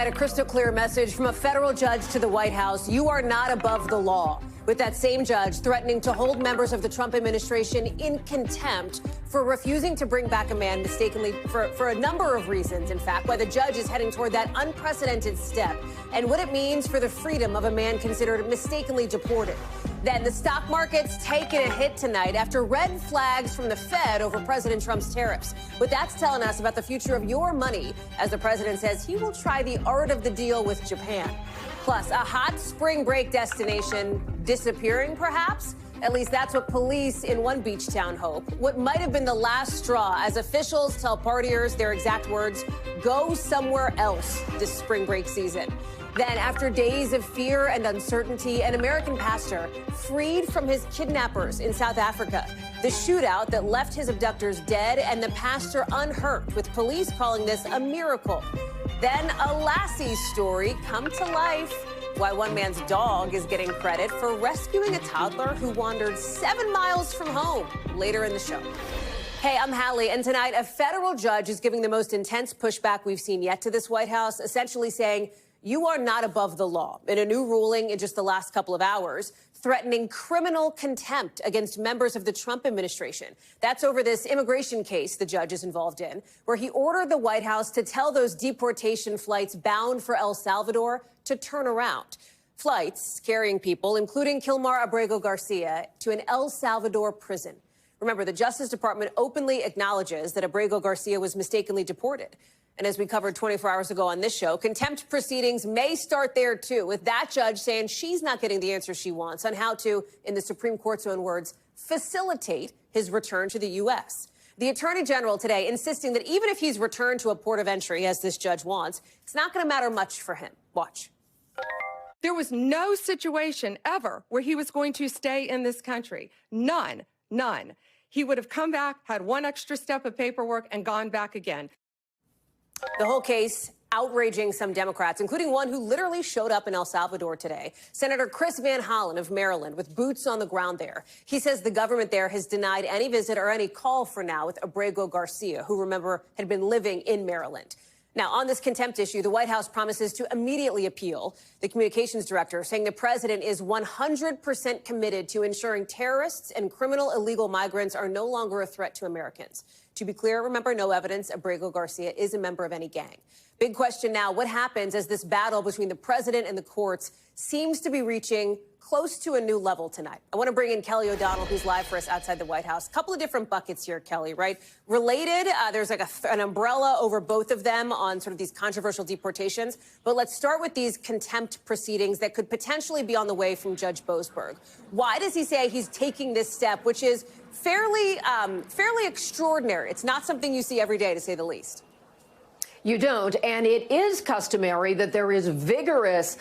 Tonight, a crystal clear message from a federal judge to the White House. You are not above the law. With that same judge threatening to hold members of the Trump administration in contempt for refusing to bring back a man mistakenly for a number of reasons, in fact, why the judge is heading toward that unprecedented step and what it means for the freedom of a man considered mistakenly deported. Then the stock market's taking a hit tonight after red flags from the Fed over President Trump's tariffs. What that's telling us about the future of your money as the president says he will try the art of the deal with Japan. Plus, a hot spring break destination disappearing, perhaps? At least that's what police in one beach town hope. What might have been the last straw as officials tell partiers their exact words, go somewhere else this spring break season. Then, after days of fear and uncertainty, an American pastor freed from his kidnappers in South Africa. The shootout that left his abductors dead and the pastor unhurt, with police calling this a miracle. Then a Lassie story come to life. Why one man's dog is getting credit for rescuing a toddler who wandered 7 miles from home. Later in the show. Hey, I'm Hallie, and tonight a federal judge is giving the most intense pushback we've seen yet to this White House, essentially saying you are not above the law in a new ruling in just the last couple of hours, threatening criminal contempt against members of the Trump administration. That's over this immigration case the judge is involved in, where he ordered the White House to tell those deportation flights bound for El Salvador to turn around. Flights carrying people, including Kilmar Abrego Garcia, to an El Salvador prison. Remember, the Justice Department openly acknowledges that Abrego Garcia was mistakenly deported. And as we covered 24 hours ago on this show, contempt proceedings may start there, too, with that judge saying she's not getting the answer she wants on how to, in the Supreme Court's own words, facilitate his return to the U.S. The Attorney General today insisting that even if he's returned to a port of entry, as this judge wants, it's not going to matter much for him. Watch. There was no situation ever where he was going to stay in this country. None. None. He would have come back, had one extra step of paperwork, and gone back again. The whole case outraging some Democrats, including one who literally showed up in El Salvador today. Senator Chris Van Hollen of Maryland, with boots on the ground there. He says the government there has denied any visit or any call for now with Abrego Garcia, who, remember, had been living in Maryland. Now, on this contempt issue, the White House promises to immediately appeal. The communications director saying the president is 100% committed to ensuring terrorists and criminal illegal migrants are no longer a threat to Americans. To be clear, remember, no evidence Abrego Garcia is a member of any gang. Big question now, what happens as this battle between the president and the courts seems to be reaching close to a new level tonight? I want to bring in Kelly O'Donnell, who's live for us outside the White House. A couple of different buckets here, Kelly, right? Related, there's like an umbrella over both of them on sort of these controversial deportations. But let's start with these contempt proceedings that could potentially be on the way from Judge Boasberg. Why does he say he's taking this step, which is fairly extraordinary? It's not something you see every day, to say the least. You don't, and it is customary that there is vigorous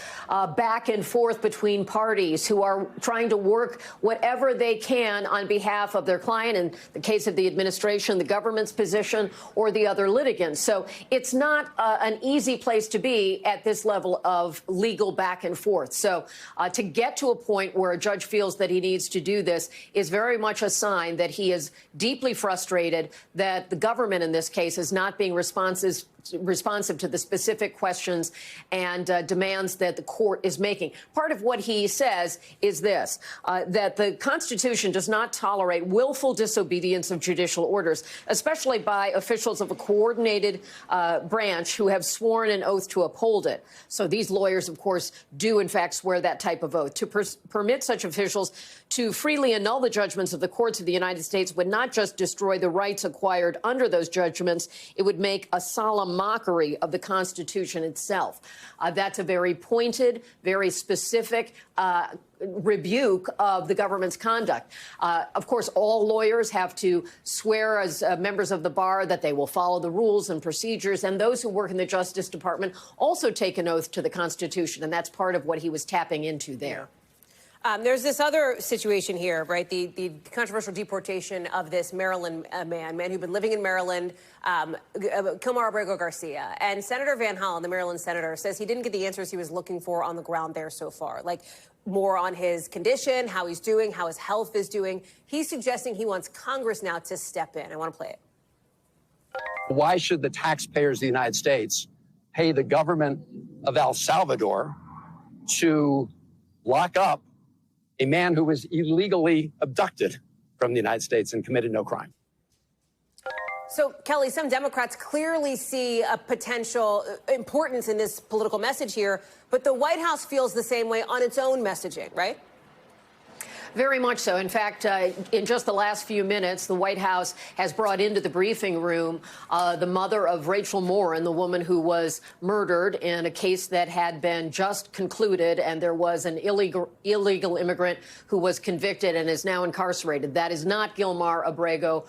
back and forth between parties who are trying to work whatever they can on behalf of their client, in the case of the administration, the government's position, or the other litigants. So it's not an easy place to be at this level of legal back and forth. So to get to a point where a judge feels that he needs to do this is very much a sign that he is deeply frustrated that the government in this case is not being responsive to the specific questions and demands that the court is making. Part of what he says is this, that the Constitution does not tolerate willful disobedience of judicial orders, especially by officials of a coordinated branch who have sworn an oath to uphold it. So these lawyers, of course, do, in fact, swear that type of oath. To permit such officials to freely annul the judgments of the courts of the United States would not just destroy the rights acquired under those judgments, it would make a solemn mockery of the Constitution itself. That's a very pointed, very specific rebuke of the government's conduct. Of course, all lawyers have to swear as members of the bar that they will follow the rules and procedures, and those who work in the Justice Department also take an oath to the Constitution, and that's part of what he was tapping into there. There's this other situation here, right? The controversial deportation of this Maryland man who'd been living in Maryland, Kilmar Abrego Garcia. And Senator Van Hollen, the Maryland senator, says he didn't get the answers he was looking for on the ground there so far. Like more on his condition, how he's doing, how his health is doing. He's suggesting he wants Congress now to step in. I want to play it. Why should the taxpayers of the United States pay the government of El Salvador to lock up a man who was illegally abducted from the United States and committed no crime. So, Kelly, some Democrats clearly see a potential importance in this political message here, but the White House feels the same way on its own messaging, right? Very much so. In fact, in just the last few minutes, the White House has brought into the briefing room the mother of Rachel Moore, and the woman who was murdered in a case that had been just concluded, and there was an illegal immigrant who was convicted and is now incarcerated. That is not Gilmar Abrego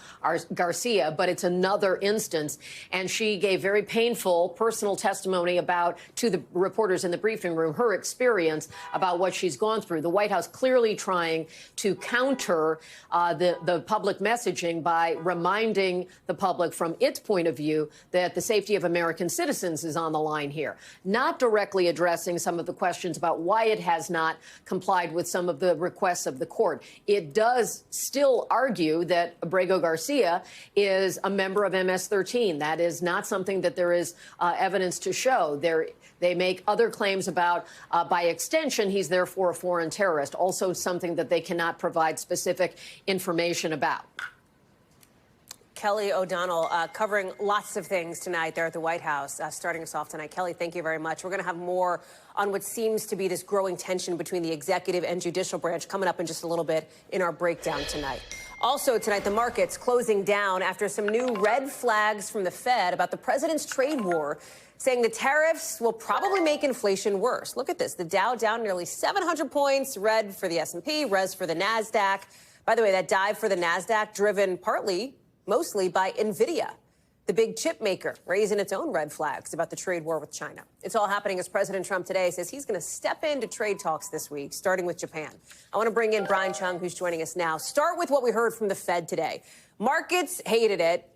Garcia, but it's another instance. And she gave very painful personal testimony to the reporters in the briefing room, her experience about what she's gone through. The White House clearly trying to counter the public messaging by reminding the public from its point of view that the safety of American citizens is on the line here, not directly addressing some of the questions about why it has not complied with some of the requests of the court. It does still argue that Abrego Garcia is a member of MS-13. That is not something that there is evidence to show. They make other claims about, by extension, he's therefore a foreign terrorist, also something that they cannot provide specific information about. Kelly O'Donnell covering lots of things tonight there at the White House, starting us off tonight. Kelly, thank you very much. We're going to have more on what seems to be this growing tension between the executive and judicial branch coming up in just a little bit in our breakdown tonight. Also tonight, the markets closing down after some new red flags from the Fed about the president's trade war, saying the tariffs will probably make inflation worse. Look at this. The Dow down nearly 700 points, red for the S&P, res for the NASDAQ. By the way, that dive for the NASDAQ driven mostly by NVIDIA, the big chip maker, raising its own red flags about the trade war with China. It's all happening as President Trump today says he's going to step into trade talks this week, starting with Japan. I want to bring in Brian Chung, who's joining us now. Start with what we heard from the Fed today. Markets hated it.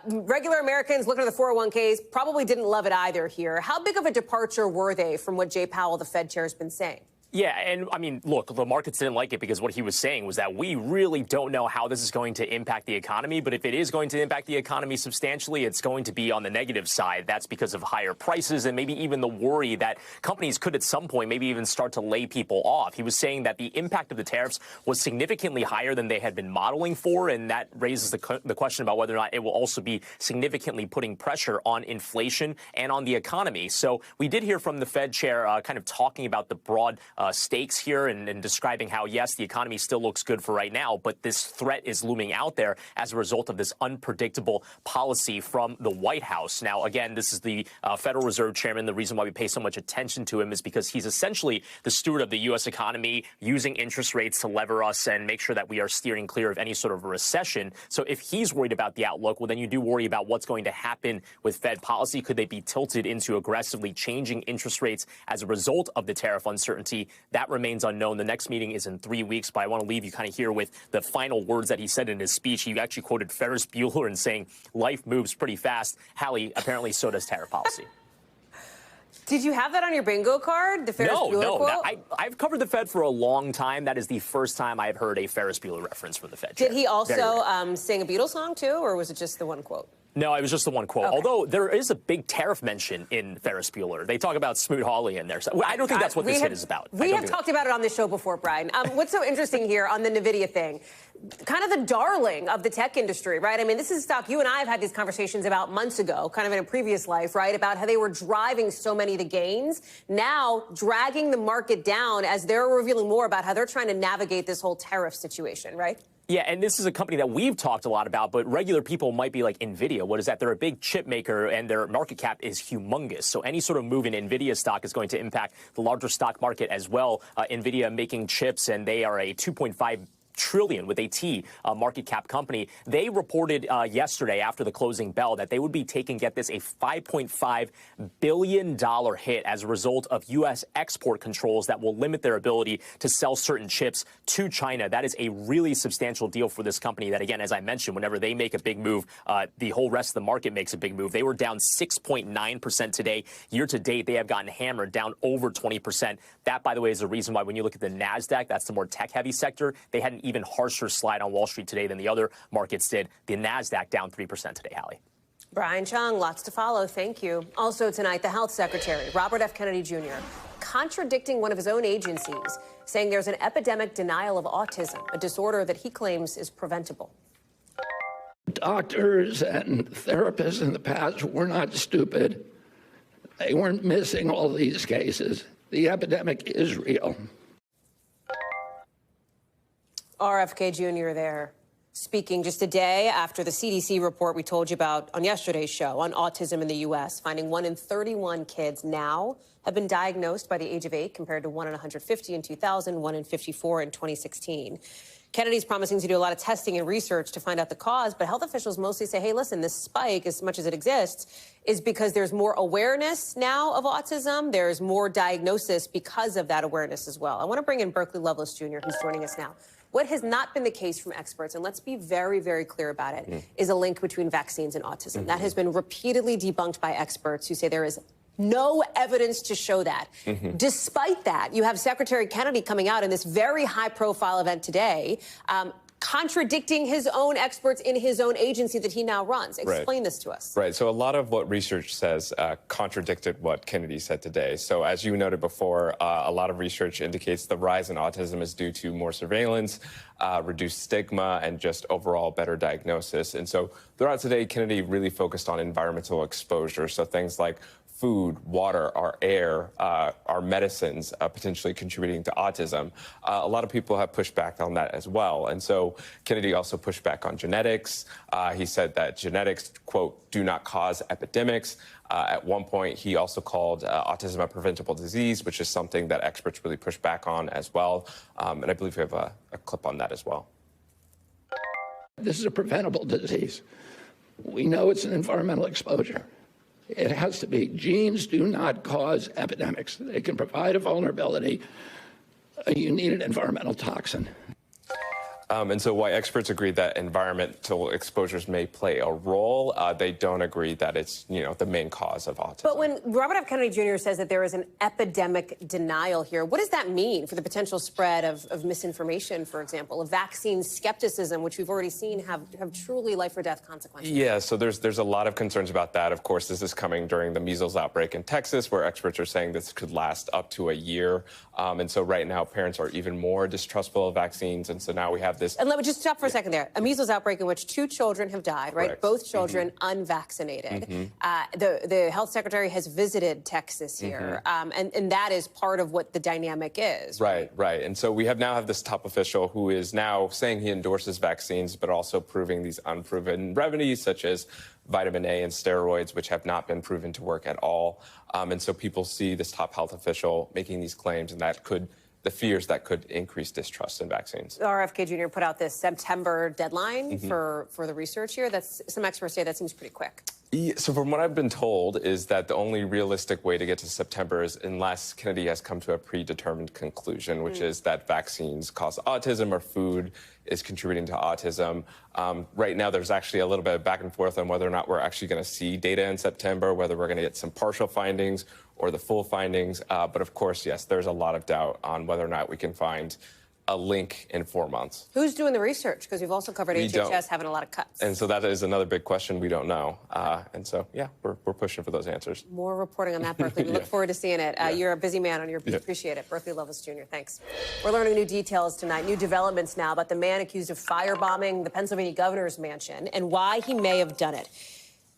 Regular Americans looking at the 401ks probably didn't love it either here. How big of a departure were they from what Jay Powell, the Fed chair, has been saying? Yeah, and I mean, look, the markets didn't like it because what he was saying was that we really don't know how this is going to impact the economy. But if it is going to impact the economy substantially, it's going to be on the negative side. That's because of higher prices and maybe even the worry that companies could at some point maybe even start to lay people off. He was saying that the impact of the tariffs was significantly higher than they had been modeling for. And that raises the question about whether or not it will also be significantly putting pressure on inflation and on the economy. So we did hear from the Fed chair kind of talking about the broad stakes here and describing how, yes, the economy still looks good for right now, but this threat is looming out there as a result of this unpredictable policy from the White House. Now, again, this is the Federal Reserve Chairman. The reason why we pay so much attention to him is because he's essentially the steward of the U.S. economy, using interest rates to lever us and make sure that we are steering clear of any sort of a recession. So if he's worried about the outlook, well, then you do worry about what's going to happen with Fed policy. Could they be tilted into aggressively changing interest rates as a result of the tariff uncertainty? That remains unknown. The next meeting is in 3 weeks, but I want to leave you kind of here with the final words that he said in his speech. He actually quoted Ferris Bueller in saying, life moves pretty fast. Hallie, apparently so does tariff policy. Did you have that on your bingo card, the Ferris Bueller quote? I've covered the Fed for a long time. That is the first time I've heard a Ferris Bueller reference from the Fed chair. Did he also sing a Beatles song, too, or was it just the one quote? No, it was just the one quote. Okay. Although there is a big tariff mention in Ferris Bueller. They talk about Smoot-Hawley in there. So I don't think that's what this hit is about. We have talked about it on this show before, Brian. What's so interesting here on the NVIDIA thing, kind of the darling of the tech industry, right? I mean, this is stock you and I have had these conversations about months ago, kind of in a previous life, right, about how they were driving so many of the gains, now dragging the market down as they're revealing more about how they're trying to navigate this whole tariff situation, right? Yeah, and this is a company that we've talked a lot about, but regular people might be like NVIDIA. What is that? They're a big chip maker, and their market cap is humongous. So any sort of move in NVIDIA stock is going to impact the larger stock market as well. NVIDIA making chips, and they are a 2.5 trillion with a T market cap company. They reported yesterday after the closing bell that they would be taking, get this, a $5.5 billion hit as a result of U.S. export controls that will limit their ability to sell certain chips to China. That is a really substantial deal for this company that, again, as I mentioned, whenever they make a big move, the whole rest of the market makes a big move. They were down 6.9% today. Year to date, they have gotten hammered, down over 20%. That, by the way, is the reason why when you look at the NASDAQ, that's the more tech-heavy sector, they had an even harsher slide on Wall Street today than the other markets did. The NASDAQ down 3% today, Hallie. Brian Chung, lots to follow. Thank you. Also tonight, the health secretary, Robert F. Kennedy Jr., contradicting one of his own agencies, saying there's an epidemic denial of autism, a disorder that he claims is preventable. Doctors and therapists in the past were not stupid. They weren't missing all these cases. The epidemic is real. RFK Jr. there, speaking just a day after the CDC report we told you about on yesterday's show on autism in the U.S., finding 1 in 31 kids now have been diagnosed by the age of 8, compared to 1 in 150 in 2000, 1 in 54 in 2016. Kennedy's promising to do a lot of testing and research to find out the cause, but health officials mostly say, hey, listen, this spike, as much as it exists, is because there's more awareness now of autism. There's more diagnosis because of that awareness as well. I want to bring in Berkeley Loveless Jr., who's joining us now. What has not been the case from experts, and let's be very, very clear about it, is a link between vaccines and autism. That has been repeatedly debunked by experts who say there is no evidence to show that. Despite that, you have Secretary Kennedy coming out in this very high-profile event today, contradicting his own experts in his own agency that he now runs. Explain this to us. Right. So a lot of what research says contradicted what Kennedy said today. So as you noted before, a lot of research indicates the rise in autism is due to more surveillance, reduced stigma, and just overall better diagnosis. And so throughout today, Kennedy really focused on environmental exposure. So things like food, water, our air, our medicines potentially contributing to autism. A lot of people have pushed back on that as well. And so Kennedy also pushed back on genetics. He said that genetics, quote, do not cause epidemics. At one point, he also called autism a preventable disease, which is something that experts really push back on as well. And I believe we have a clip on that as well. This is a preventable disease. We know it's an environmental exposure. It has to be. Genes do not cause epidemics. They can provide a vulnerability. You need an environmental toxin. And so while experts agree that environmental exposures may play a role, they don't agree that it's, the main cause of autism. But when Robert F. Kennedy Jr. says that there is an epidemic denial here, what does that mean for the potential spread of misinformation, for example, of vaccine skepticism, which we've already seen have truly life-or-death consequences? Yeah, so there's a lot of concerns about that. Of course, this is coming during the measles outbreak in Texas, where experts are saying this could last up to a year. And so right now, parents are even more distrustful of vaccines. And so now we have this. And let me just stop for a second there. A measles outbreak in which 2 children have died, right? Correct. Both children unvaccinated. The health secretary has visited Texas here, and that is part of what the dynamic is. Right. And so we now have this top official who is now saying he endorses vaccines, but also proving these unproven remedies, such as vitamin A and steroids, which have not been proven to work at all. And so people see this top health official making these claims, and the fears that could increase distrust in vaccines. RFK Jr. put out this September deadline for the research here. Some experts say that seems pretty quick. So from what I've been told is that the only realistic way to get to September is unless Kennedy has come to a predetermined conclusion, which is that vaccines cause autism or food is contributing to autism. Right now, there's actually a little bit of back and forth on whether or not we're actually going to see data in September, whether we're going to get some partial findings or the full findings. But of course, yes, there's a lot of doubt on whether or not we can find a link in 4 months. Who's doing the research? Because we've also covered HHS having a lot of cuts. And so that is another big question we don't know. And so, yeah, we're pushing for those answers. More reporting on that, Berkeley. We look forward to seeing it. You're a busy man on your beat. Appreciate it. Berkeley Loveless Jr., thanks. We're learning new details tonight, new developments now about the man accused of firebombing the Pennsylvania governor's mansion and why he may have done it.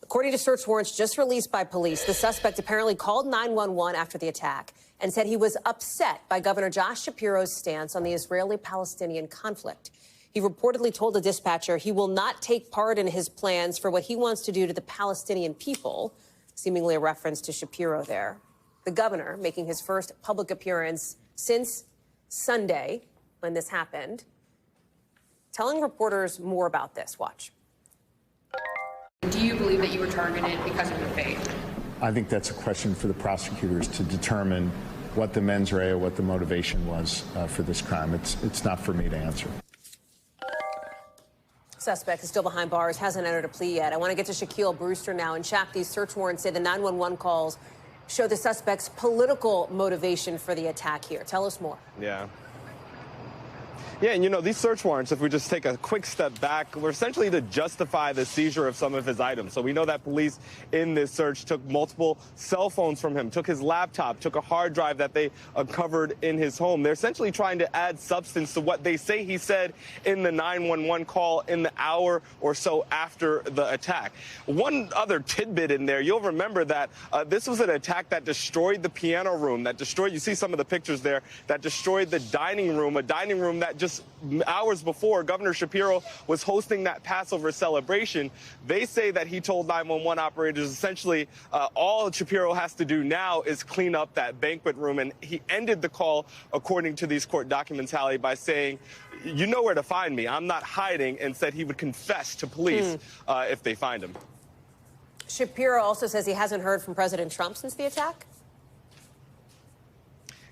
According to search warrants just released by police, the suspect apparently called 911 after the attack and said he was upset by Governor Josh Shapiro's stance on the Israeli-Palestinian conflict. He reportedly told the dispatcher he will not take part in his plans for what he wants to do to the Palestinian people, seemingly a reference to Shapiro there. The governor making his first public appearance since Sunday when this happened, telling reporters more about this. Watch. Do you believe that you were targeted because of your faith? I think that's a question for the prosecutors to determine what the mens rea, what the motivation was for this crime. It's not for me to answer. Suspect is still behind bars, hasn't entered a plea yet. I want to get to Shaquille Brewster now. And Shaq, these search warrants say the 911 calls show the suspect's political motivation for the attack here. Tell us more. Yeah. Yeah, and you know, these search warrants, if we just take a quick step back, were essentially to justify the seizure of some of his items. So we know that police in this search took multiple cell phones from him, took his laptop, took a hard drive that they uncovered in his home. They're essentially trying to add substance to what they say he said in the 911 call in the hour or so after the attack. One other tidbit in there, you'll remember that this was an attack that destroyed the piano room, that destroyed, you see some of the pictures there, that destroyed the dining room, a dining room that just hours before Governor Shapiro was hosting that Passover celebration. They say that he told 911 operators essentially all Shapiro has to do now is clean up that banquet room. And he ended the call, according to these court documents, Hallie, by saying, you know where to find me. I'm not hiding, and said he would confess to police if they find him. Shapiro also says he hasn't heard from President Trump since the attack.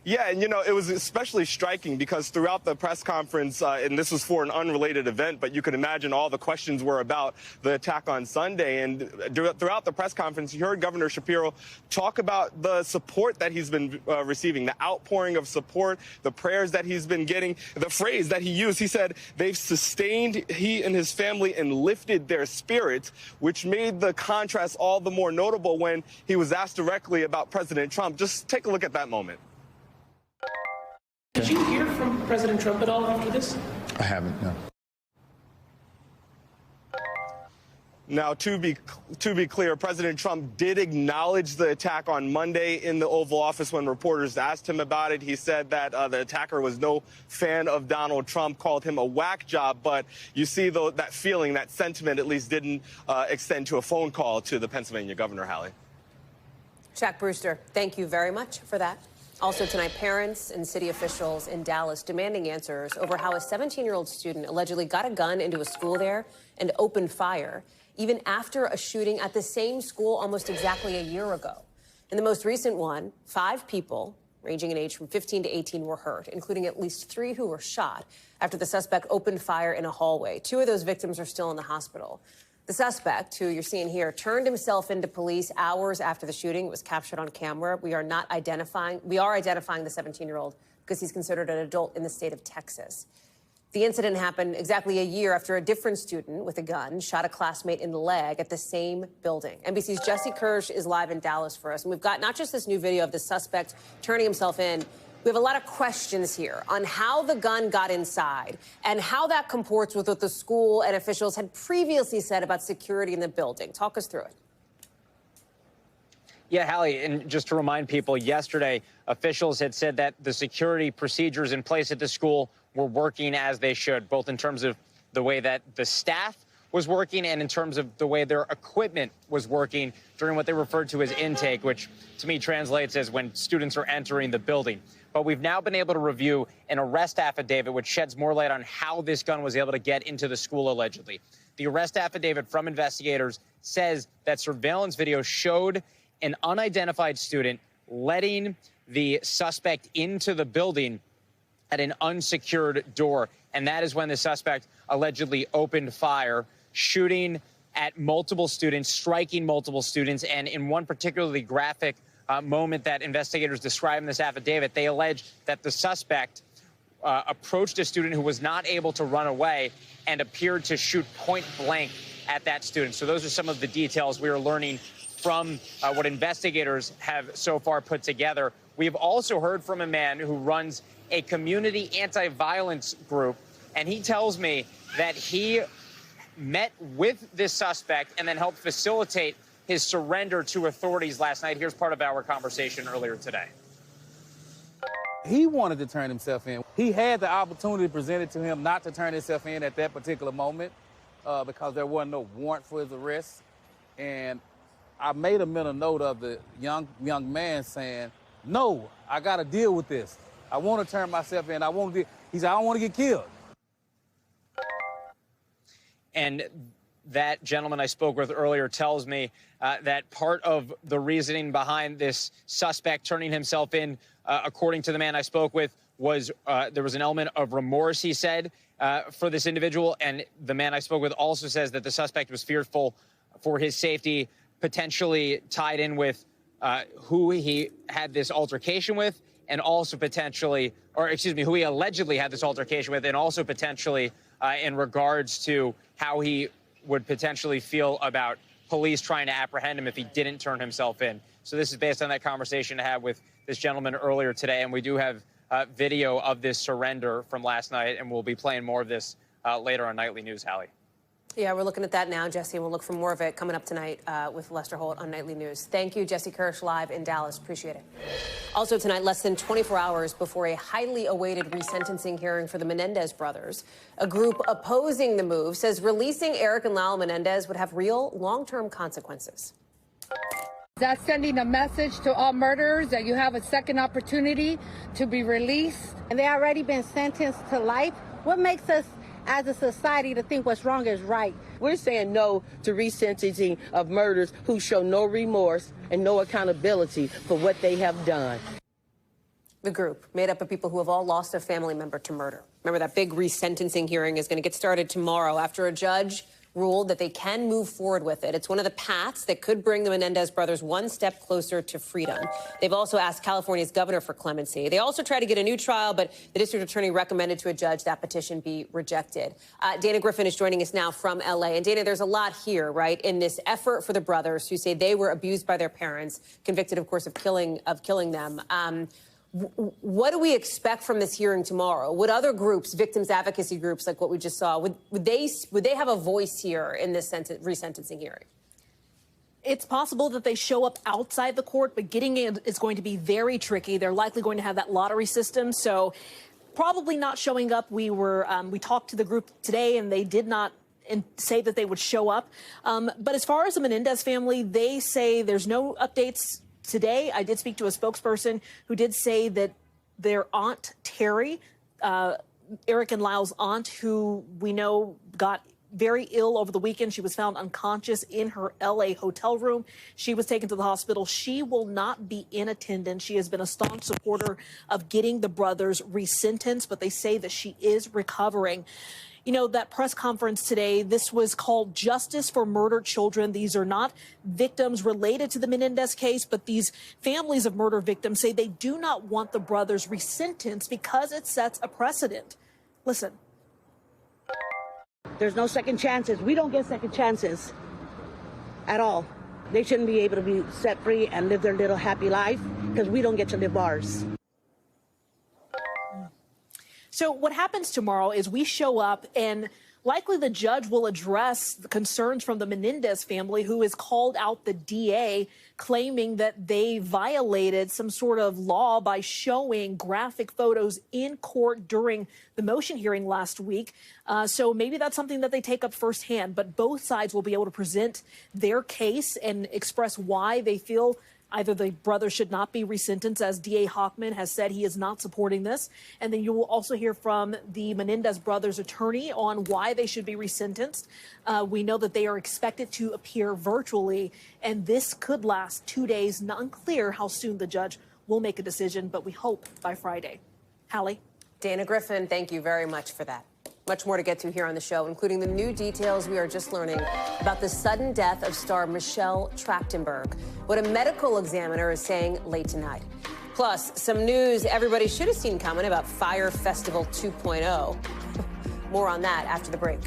Yeah, and you know, it was especially striking because throughout the press conference, and this was for an unrelated event, but you can imagine all the questions were about the attack on Sunday. And throughout the press conference, you heard Governor Shapiro talk about the support that he's been receiving, the outpouring of support, the prayers that he's been getting. The phrase that he used, he said, they've sustained he and his family and lifted their spirits, which made the contrast all the more notable when he was asked directly about President Trump. Just take a look at that moment. Did you hear from President Trump at all after this? I haven't, no. Now, to be clear, President Trump did acknowledge the attack on Monday in the Oval Office when reporters asked him about it. He said that the attacker was no fan of Donald Trump, called him a whack job. But you see, though, that feeling, that sentiment at least didn't extend to a phone call to the Pennsylvania governor, Hallie. Jack Brewster, thank you very much for that. Also tonight, parents and city officials in Dallas demanding answers over how a 17-year-old student allegedly got a gun into a school there and opened fire, even after a shooting at the same school almost exactly a year ago. In the most recent one, 5 people, ranging in age from 15 to 18, were hurt, including at least 3 who were shot after the suspect opened fire in a hallway. 2 of those victims are still in the hospital. The suspect, who you're seeing here, turned himself into police hours after the shooting. It was captured on camera. We are identifying the 17-year-old because he's considered an adult in the state of Texas. The incident happened exactly a year after a different student with a gun shot a classmate in the leg at the same building. NBC's Jesse Kirsch is live in Dallas for us. And we've got not just this new video of the suspect turning himself in. We have a lot of questions here on how the gun got inside and how that comports with what the school and officials had previously said about security in the building. Talk us through it. Yeah, Hallie, and just to remind people, yesterday, officials had said that the security procedures in place at the school were working as they should, both in terms of the way that the staff was working and in terms of the way their equipment was working during what they referred to as intake, which to me translates as when students are entering the building. But we've now been able to review an arrest affidavit which sheds more light on how this gun was able to get into the school allegedly. The arrest affidavit from investigators says that surveillance video showed an unidentified student letting the suspect into the building at an unsecured door. And that is when the suspect allegedly opened fire, shooting at multiple students, striking multiple students. And in one particularly graphic moment that investigators describe in this affidavit, they allege that the suspect approached a student who was not able to run away and appeared to shoot point blank at that student. So those are some of the details we are learning from what investigators have so far put together. We've also heard from a man who runs a community anti-violence group, and he tells me that he met with this suspect and then helped facilitate his surrender to authorities last night. Here's part of our conversation earlier today. He wanted to turn himself in. He had the opportunity presented to him not to turn himself in at that particular moment because there wasn't no warrant for his arrest. And I made a mental note of the young man saying, no, I got to deal with this. I want to turn myself in. He said, I don't want to get killed. And that gentleman I spoke with earlier tells me that part of the reasoning behind this suspect turning himself in, according to the man I spoke with, was there was an element of remorse, he said, for this individual. And the man I spoke with also says that the suspect was fearful for his safety, potentially tied in with who he had this altercation with and also potentially, or excuse me, who he allegedly had this altercation with, and also potentially in regards to how he would potentially feel about police trying to apprehend him if he didn't turn himself in. So this is based on that conversation I had with this gentleman earlier today, and we do have video of this surrender from last night, and we'll be playing more of this later on Nightly News, Hallie. Yeah, we're looking at that now, Jesse, and we'll look for more of it coming up tonight with Lester Holt on Nightly News. Thank you, Jesse Kirsch, live in Dallas. Appreciate it. Also tonight, less than 24 hours before a highly awaited resentencing hearing for the Menendez brothers, a group opposing the move says releasing Eric and Lyle Menendez would have real long-term consequences. That's sending a message to all murderers that you have a second opportunity to be released. And they already been sentenced to life. What makes us as a society to think what's wrong is right? We're saying no to resentencing of murderers who show no remorse and no accountability for what they have done. The group, made up of people who have all lost a family member to murder. Remember, that big resentencing hearing is going to get started tomorrow after a judge ruled that they can move forward with it. It's one of the paths that could bring the Menendez brothers one step closer to freedom. They've also asked California's governor for clemency. They also tried to get a new trial, but the district attorney recommended to a judge that petition be rejected. Dana Griffin is joining us now from L.A. And Dana, there's a lot here, right, in this effort for the brothers who say they were abused by their parents, convicted, of course, of killing them. What do we expect from this hearing tomorrow? Would other groups, victims advocacy groups like what we just saw, would they have a voice here in this resentencing hearing? It's possible that they show up outside the court, but getting in is going to be very tricky. They're likely going to have that lottery system, so probably not showing up. We talked to the group today, and they did not say that they would show up. But as far as the Menendez family, they say there's no updates today. I did speak to a spokesperson who did say that their aunt, Terry, Eric and Lyle's aunt, who we know got very ill over the weekend. She was found unconscious in her L.A. hotel room. She was taken to the hospital. She will not be in attendance. She has been a staunch supporter of getting the brothers resentenced, but they say that she is recovering. You know, that press conference today, this was called Justice for Murdered Children. These are not victims related to the Menendez case, but these families of murder victims say they do not want the brothers resentenced because it sets a precedent. Listen. There's no second chances. We don't get second chances at all. They shouldn't be able to be set free and live their little happy life because we don't get to live ours. So what happens tomorrow is we show up, and likely the judge will address the concerns from the Menendez family, who has called out the DA, claiming that they violated some sort of law by showing graphic photos in court during the motion hearing last week. So maybe that's something that they take up firsthand. But both sides will be able to present their case and express why they feel either the brothers should not be resentenced, as D.A. Hochman has said he is not supporting this. And then you will also hear from the Menendez brothers' attorney on why they should be resentenced. We know that they are expected to appear virtually, and this could last 2 days. Not unclear how soon the judge will make a decision, but we hope by Friday. Hallie? Dana Griffin, thank you very much for that. Much more to get to here on the show, including the new details we are just learning about the sudden death of star Michelle Trachtenberg, what a medical examiner is saying late tonight. Plus, some news everybody should have seen coming about Fire Festival 2.0. More on that after the break.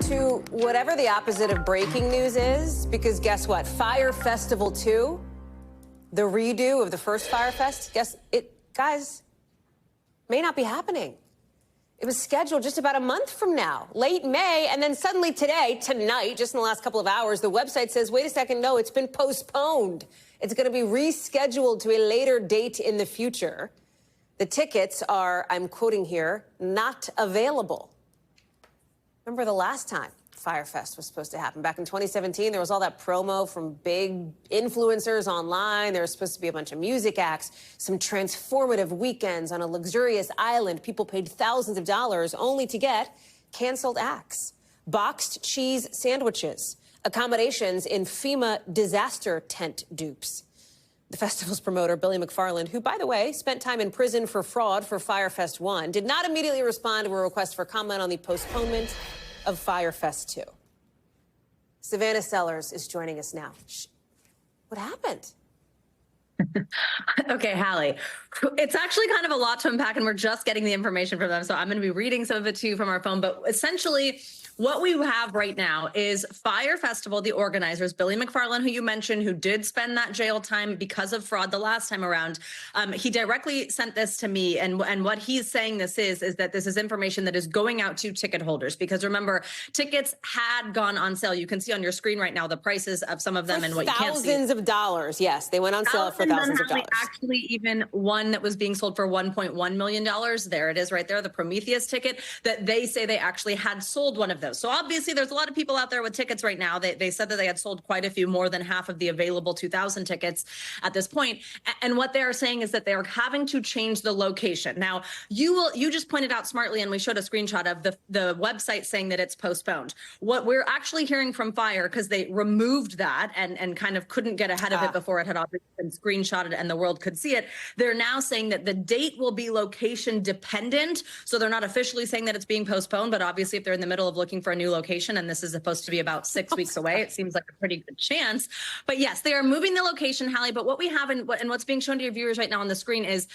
To whatever the opposite of breaking news is, because guess what? Fire Festival 2, the redo of the first Fire Fest, guys, may not be happening. It was scheduled just about a month from now, late May, and then suddenly tonight, just in the last couple of hours, the website says, wait a second, no, it's been postponed. It's going to be rescheduled to a later date in the future. The tickets are, I'm quoting here, not available. Remember the last time Fire Fest was supposed to happen? Back in 2017, there was all that promo from big influencers online. There was supposed to be a bunch of music acts, some transformative weekends on a luxurious island. People paid thousands of dollars only to get canceled acts, boxed cheese sandwiches, accommodations in FEMA disaster tent dupes. The festival's promoter, Billy McFarland, who, by the way, spent time in prison for fraud for Fyre Fest 1, did not immediately respond to a request for comment on the postponement of Fyre Fest 2. Savannah Sellers is joining us now. What happened? Okay, Hallie, it's actually kind of a lot to unpack, and we're just getting the information from them. So I'm going to be reading some of it to you from our phone. But essentially, what we have right now is Fyre Festival, the organizers, Billy McFarland, who you mentioned, who did spend that jail time because of fraud the last time around. He directly sent this to me. And what he's saying this is that this is information that is going out to ticket holders. Because remember, tickets had gone on sale. You can see on your screen right now the prices of some of them For and what you can't see. Thousands of dollars. Yes, they went on sale for thousands of dollars. Actually, even one that was being sold for $1.1 million. There it is right there, the Prometheus ticket, that they say they actually had sold one of those. So obviously there's a lot of people out there with tickets right now. They said that they had sold quite a few, more than half of the available 2,000 tickets at this point. And what they're saying is that they're having to change the location. Now, you just pointed out smartly, and we showed a screenshot of the website saying that it's postponed. What we're actually hearing from Fyre, because they removed that and kind of couldn't get ahead of it before it had obviously been screenshotted and the world could see it, they're now saying that the date will be location dependent. So they're not officially saying that it's being postponed, but obviously if they're in the middle of looking for a new location, and this is supposed to be about 6 weeks away, it seems like a pretty good chance. But yes, they are moving the location, Hallie. But what we have and what's being shown to your viewers right now on the screen is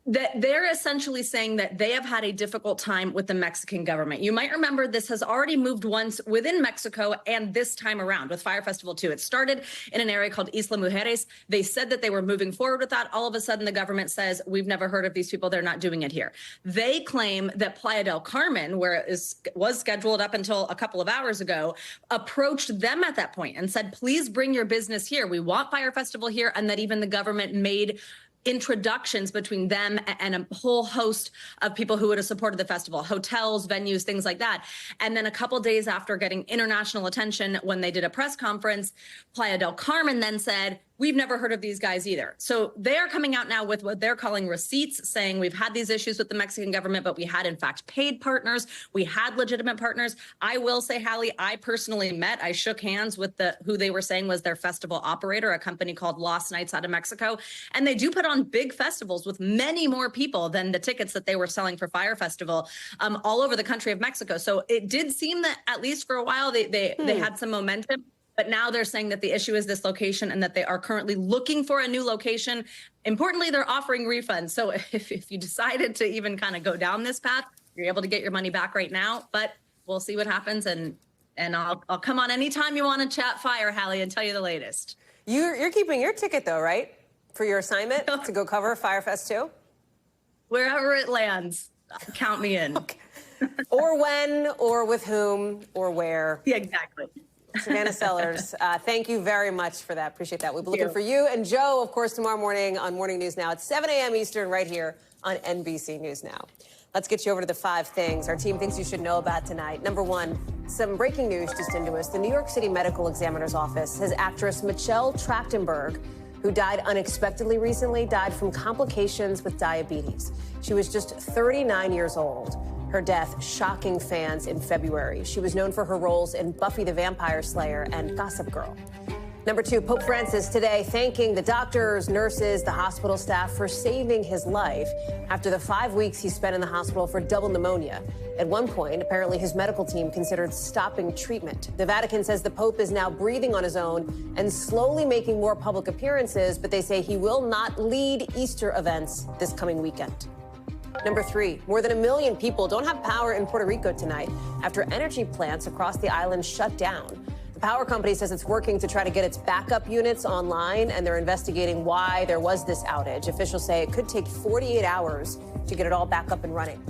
that they're essentially saying that they have had a difficult time with the Mexican government. You might remember this has already moved once within Mexico, and this time around with Fyre Festival 2. It started in an area called Isla Mujeres. They said that they were moving forward with that. All of a sudden, the government says, we've never heard of these people. They're not doing it here. They claim that Playa del Carmen, where it was scheduled up until a couple of hours ago, approached them at that point and said, please bring your business here. We want Fyre Festival here. And that even the government made introductions between them and a whole host of people who would have supported the festival, hotels, venues, things like that. And then a couple days after getting international attention, when they did a press conference, Playa del Carmen then said, we've never heard of these guys either. So they're coming out now with what they're calling receipts, saying we've had these issues with the Mexican government, but we had in fact paid partners. We had legitimate partners. I will say, Hallie, I personally I shook hands with who they were saying was their festival operator, a company called Lost Nights out of Mexico. And they do put on big festivals with many more people than the tickets that they were selling for Fyre Festival all over the country of Mexico. So it did seem that at least for a while they had some momentum. But now they're saying that the issue is this location and that they are currently looking for a new location. Importantly, they're offering refunds. So if you decided to even kind of go down this path, you're able to get your money back right now. But we'll see what happens. And I'll come on anytime you want to chat Fyre, Hallie, and tell you the latest. You're keeping your ticket, though, right? For your assignment to go cover Fyre Fest 2? Wherever it lands, count me in. Okay. Or when, or with whom, or where. Yeah, exactly. Savannah Sellers, thank you very much for that. Appreciate that. We'll be looking for you and Joe, of course, tomorrow morning on Morning News Now at 7 a.m. Eastern right here on NBC News Now. Let's get you over to the 5 things our team thinks you should know about tonight. Number 1, some breaking news just into us. The New York City Medical Examiner's Office has actress Michelle Trachtenberg, who died unexpectedly recently, died from complications with diabetes. She was just 39 years old. Her death shocking fans in February. She was known for her roles in Buffy the Vampire Slayer and Gossip Girl. Number 2, Pope Francis today thanking the doctors, nurses, the hospital staff for saving his life after the 5 weeks he spent in the hospital for double pneumonia. At one point, apparently his medical team considered stopping treatment. The Vatican says the Pope is now breathing on his own and slowly making more public appearances, but they say he will not lead Easter events this coming weekend. Number 3, more than 1 million people don't have power in Puerto Rico tonight after energy plants across the island shut down. The power company says it's working to try to get its backup units online, and they're investigating why there was this outage. Officials say it could take 48 hours to get it all back up and running.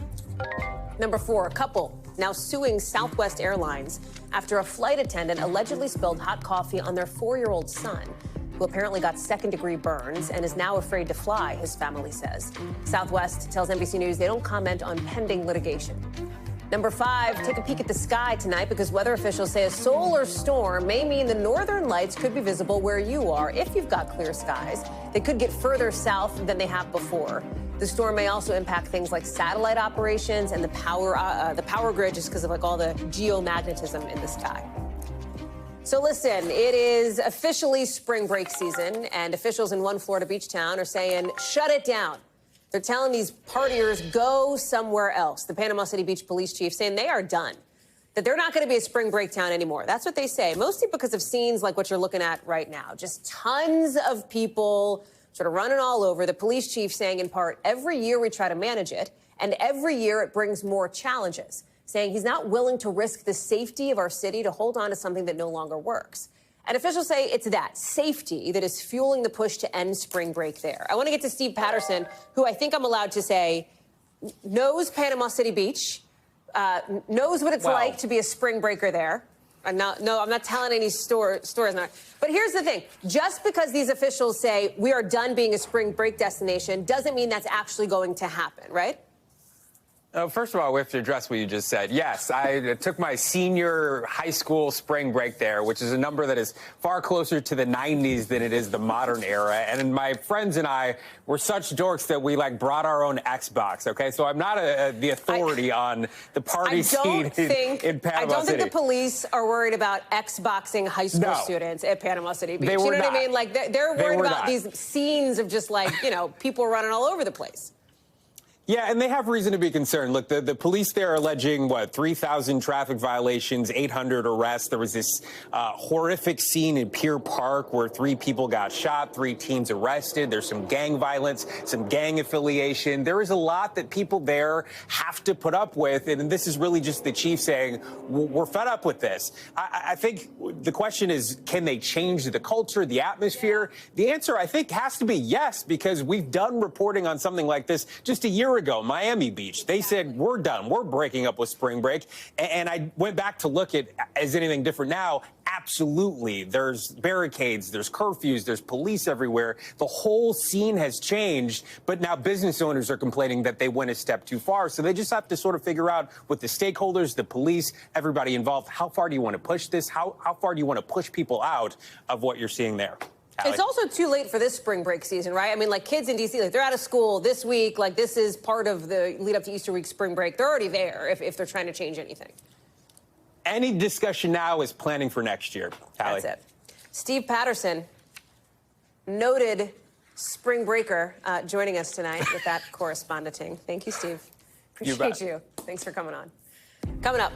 Number 4, a couple now suing Southwest Airlines after a flight attendant allegedly spilled hot coffee on their 4-year-old son, who apparently got second-degree burns and is now afraid to fly, his family says. Southwest tells NBC News they don't comment on pending litigation. Number 5, take a peek at the sky tonight because weather officials say a solar storm may mean the northern lights could be visible where you are if you've got clear skies. They could get further south than they have before. The storm may also impact things like satellite operations and the power grid just because of all the geomagnetism in the sky. So listen, it is officially spring break season, and officials in one Florida beach town are saying, shut it down. They're telling these partiers, go somewhere else. The Panama City Beach police chief saying they are done, that they're not going to be a spring break town anymore. That's what they say, mostly because of scenes like what you're looking at right now. Just tons of people sort of running all over. The police chief saying, in part, every year we try to manage it, and every year it brings more challenges, saying he's not willing to risk the safety of our city to hold on to something that no longer works. And officials say it's that safety that is fueling the push to end spring break there. I want to get to Steve Patterson, who I think I'm allowed to say knows Panama City Beach, knows what it's like to be a spring breaker there. I'm not telling any stories now. But here's the thing. Just because these officials say we are done being a spring break destination doesn't mean that's actually going to happen, right? First of all, we have to address what you just said. Yes, I took my senior high school spring break there, which is a number that is far closer to the 90s than it is the modern era. And my friends and I were such dorks that we brought our own Xbox. Okay, so I'm not the authority on the party scene in Panama City. I don't think the police are worried about Xboxing high school students at Panama City Beach. They were you know not. what I mean? Like they're worried about not. these scenes of just people running all over the place. Yeah, and they have reason to be concerned. Look, the police there are alleging, 3,000 traffic violations, 800 arrests. There was this horrific scene in Pier Park where 3 people got shot, 3 teens arrested. There's some gang violence, some gang affiliation. There is a lot that people there have to put up with, and this is really just the chief saying, we're fed up with this. I think the question is, can they change the culture, the atmosphere? The answer, I think, has to be yes, because we've done reporting on something like this just a year ago, Miami Beach. They said, we're done. We're breaking up with spring break. And I went back to look at, is anything different now? Absolutely. There's barricades, there's curfews, there's police everywhere. The whole scene has changed, but now business owners are complaining that they went a step too far. So they just have to sort of figure out with the stakeholders, the police, everybody involved, how far do you want to push this? How far do you want to push people out of what you're seeing there? Hallie. It's also too late for this spring break season, right? I mean, kids in D.C., they're out of school this week. This is part of the lead up to Easter week spring break. They're already there if they're trying to change anything. Any discussion now is planning for next year, Hallie. That's it. Steve Patterson, noted spring breaker, joining us tonight with that correspondenting. Thank you, Steve. Appreciate you. Thanks for coming on. Coming up,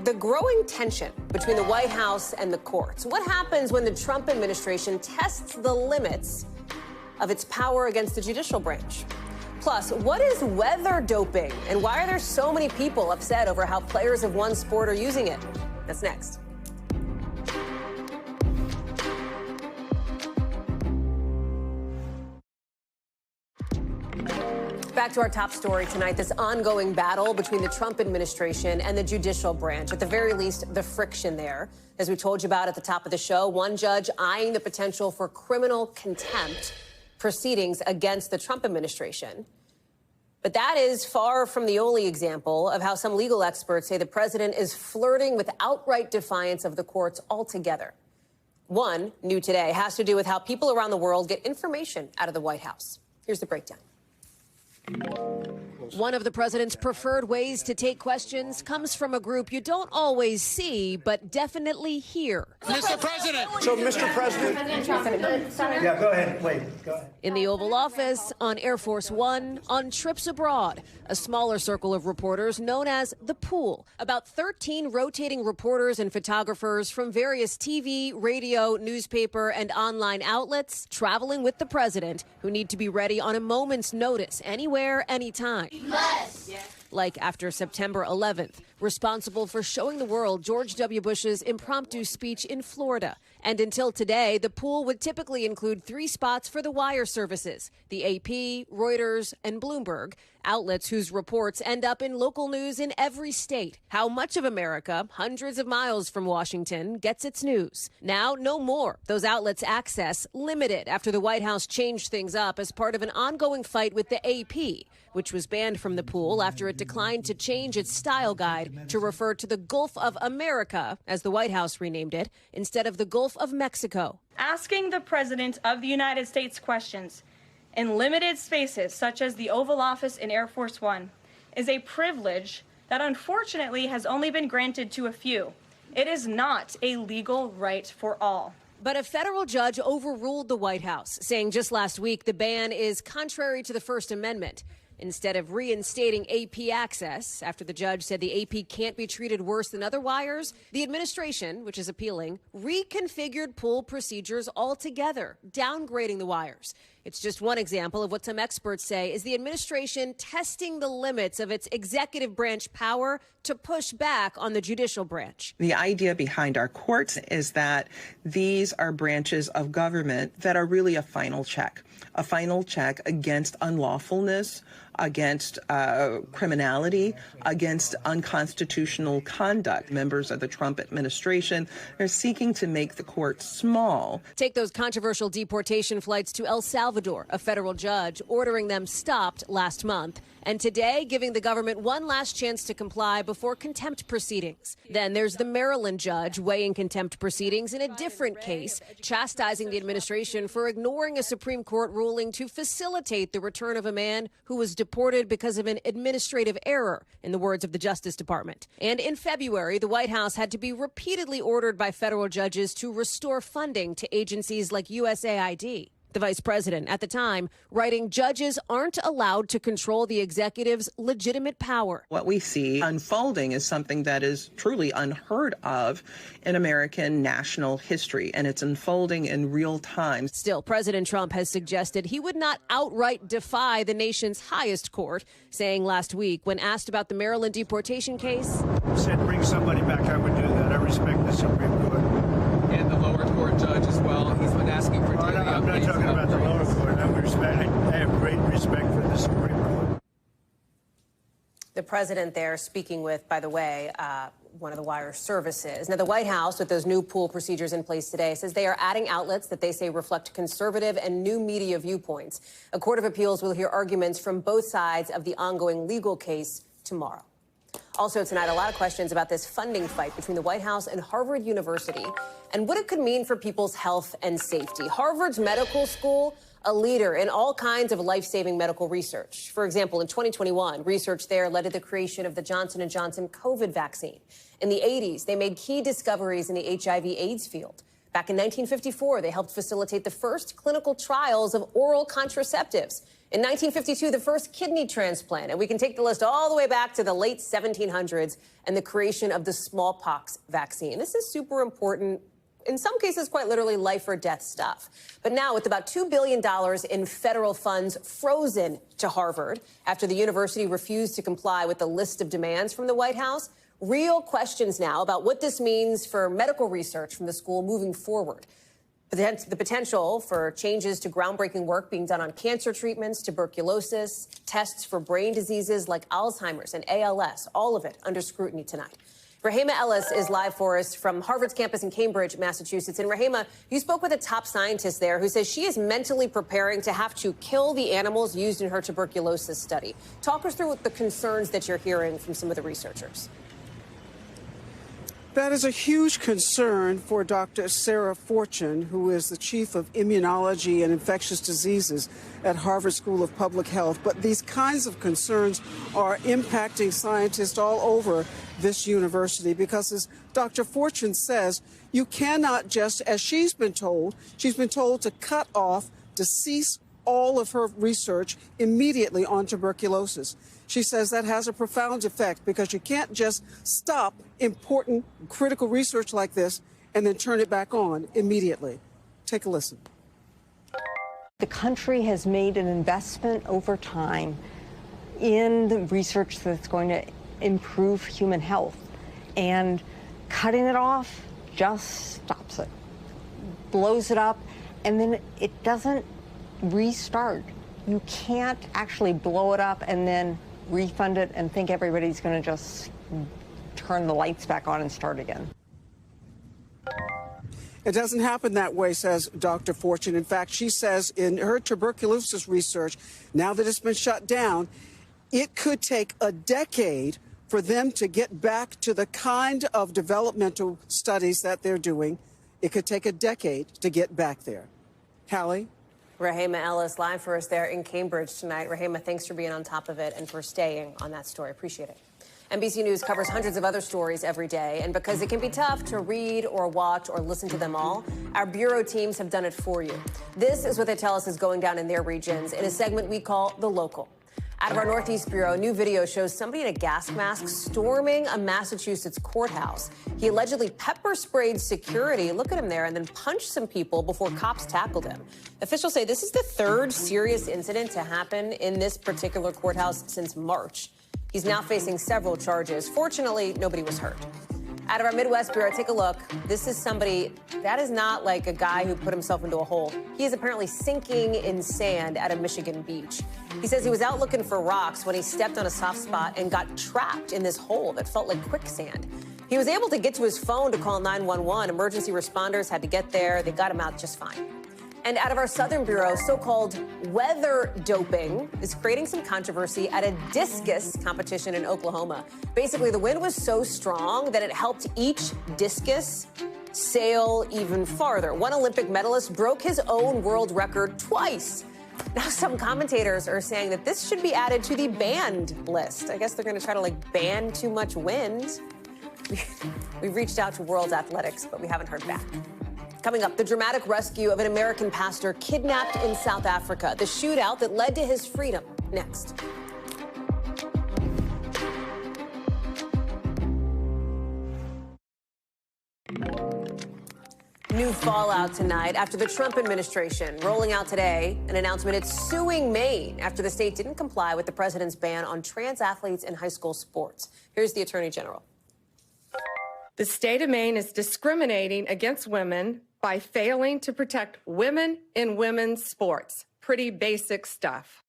the growing tension between the White House and the courts. What happens when the Trump administration tests the limits of its power against the judicial branch? Plus, what is weather doping, and why are there so many people upset over how players of one sport are using it? That's next. Back to our top story tonight, this ongoing battle between the Trump administration and the judicial branch. At the very least, the friction there. As we told you about at the top of the show, one judge eyeing the potential for criminal contempt proceedings against the Trump administration. But that is far from the only example of how some legal experts say the president is flirting with outright defiance of the courts altogether. One, new today, has to do with how people around the world get information out of the White House. Here's the breakdown. One of the president's preferred ways to take questions comes from a group you don't always see, but definitely hear. Mr. President. So, Mr. President. Yeah, go ahead. Wait, go ahead. In the Oval Office, on Air Force One, on trips abroad, a smaller circle of reporters known as the pool. About 13 rotating reporters and photographers from various TV, radio, newspaper, and online outlets traveling with the president, who need to be ready on a moment's notice, anywhere, anytime. Yes. Like after September 11th, responsible for showing the world George W. Bush's impromptu speech in Florida. And until today, the pool would typically include 3 spots for the wire services, the AP, Reuters, and Bloomberg, outlets whose reports end up in local news in every state. How much of America, hundreds of miles from Washington, gets its news? Now, no more. Those outlets' access limited after the White House changed things up as part of an ongoing fight with the AP, which was banned from the pool after it declined to change its style guide to refer to the Gulf of America, as the White House renamed it, instead of the Gulf of Mexico. Asking the President of the United States questions in limited spaces, such as the Oval Office in Air Force One, is a privilege that unfortunately has only been granted to a few. It is not a legal right for all. But a federal judge overruled the White House, saying just last week the ban is contrary to the First Amendment. Instead of reinstating AP access, after the judge said the AP can't be treated worse than other wires, the administration, which is appealing, reconfigured pool procedures altogether, downgrading the wires. It's just one example of what some experts say is the administration testing the limits of its executive branch power to push back on the judicial branch. The idea behind our courts is that these are branches of government that are really a final check against unlawfulness, against criminality, against unconstitutional conduct. Members of the Trump administration are seeking to make the court small. Take those controversial deportation flights to El Salvador, a federal judge ordering them stopped last month. And today, giving the government one last chance to comply before contempt proceedings. Then there's the Maryland judge weighing contempt proceedings in a different case, chastising the administration for ignoring a Supreme Court ruling to facilitate the return of a man who was deported because of an administrative error, in the words of the Justice Department. And in February, the White House had to be repeatedly ordered by federal judges to restore funding to agencies like USAID. The vice president at the time writing judges aren't allowed to control the executive's legitimate power. What we see unfolding is something that is truly unheard of in American national history, and it's unfolding in real time. Still, President Trump has suggested he would not outright defy the nation's highest court, saying last week when asked about the Maryland deportation case, said bring somebody back, I would do that. I respect the Supreme Court. And the lower court judge as well. He's been asking for daily I'm not talking about the lower court. I have great respect for the Supreme Court. The president there speaking with, by the way, one of the wire services. Now, the White House, with those new pool procedures in place today, says they are adding outlets that they say reflect conservative and new media viewpoints. A court of appeals will hear arguments from both sides of the ongoing legal case tomorrow. Also tonight, a lot of questions about this funding fight between the White House and Harvard University and what it could mean for people's health and safety. Harvard's medical school, a leader in all kinds of life-saving medical research. For example, in 2021, research there led to the creation of the Johnson & Johnson COVID vaccine. In the 80s, they made key discoveries in the HIV/AIDS field. Back in 1954, they helped facilitate the first clinical trials of oral contraceptives. In 1952, the first kidney transplant, and we can take the list all the way back to the late 1700s and the creation of the smallpox vaccine. This is super important, in some cases quite literally life or death stuff. But now with about $2 billion in federal funds frozen to Harvard after the university refused to comply with the list of demands from the White House, real questions now about what this means for medical research from the school moving forward. The potential for changes to groundbreaking work being done on cancer treatments, tuberculosis, tests for brain diseases like Alzheimer's and ALS, all of it under scrutiny tonight. Rahema Ellis is live for us from Harvard's campus in Cambridge, Massachusetts. And Rahema, you spoke with a top scientist there who says she is mentally preparing to have to kill the animals used in her tuberculosis study. Talk us through the concerns that you're hearing from some of the researchers. That is a huge concern for Dr. Sarah Fortune, who is the chief of immunology and infectious diseases at Harvard School of Public Health. But these kinds of concerns are impacting scientists all over this university because, as Dr. Fortune says, you cannot just, as she's been told to cut off, to cease all of her research immediately on tuberculosis. She says that has a profound effect because you can't just stop important, critical research like this and then turn it back on immediately. Take a listen. The country has made an investment over time in the research that's going to improve human health, and cutting it off just stops it, blows it up, and then it doesn't restart. You can't actually blow it up and then refund it and think everybody's going to just turn the lights back on and start again. It doesn't happen that way, says Dr. Fortune. In fact, she says in her tuberculosis research, now that it's been shut down, it could take a decade for them to get back to the kind of developmental studies that they're doing. It could take a decade to get back there. Hallie? Rahema Ellis live for us there in Cambridge tonight. Rahema, thanks for being on top of it and for staying on that story. Appreciate it. NBC News covers hundreds of other stories every day, and because it can be tough to read or watch or listen to them all, our bureau teams have done it for you. This is what they tell us is going down in their regions in a segment we call The Local. Out of our Northeast Bureau, new video shows somebody in a gas mask storming a Massachusetts courthouse. He allegedly pepper sprayed security, look at him there, and then punched some people before cops tackled him. Officials say this is the third serious incident to happen in this particular courthouse since March. He's now facing several charges. Fortunately, nobody was hurt. Out of our Midwest Bureau, take a look. This is somebody that is not like a guy who put himself into a hole. He is apparently sinking in sand at a Michigan beach. He says he was out looking for rocks when he stepped on a soft spot and got trapped in this hole that felt like quicksand. He was able to get to his phone to call 911. Emergency responders had to get there. They got him out just fine. And out of our Southern Bureau, so-called weather doping is creating some controversy at a discus competition in Oklahoma. Basically, the wind was so strong that it helped each discus sail even farther. One Olympic medalist broke his own world record twice. Now, some commentators are saying that this should be added to the banned list. I guess they're going to try to, ban too much wind. We've reached out to World Athletics, but we haven't heard back. Coming up, the dramatic rescue of an American pastor kidnapped in South Africa, the shootout that led to his freedom. Next. New fallout tonight after the Trump administration rolling out today an announcement it's suing Maine after the state didn't comply with the president's ban on trans athletes in high school sports. Here's the Attorney General. The state of Maine is discriminating against women by failing to protect women in women's sports. Pretty basic stuff.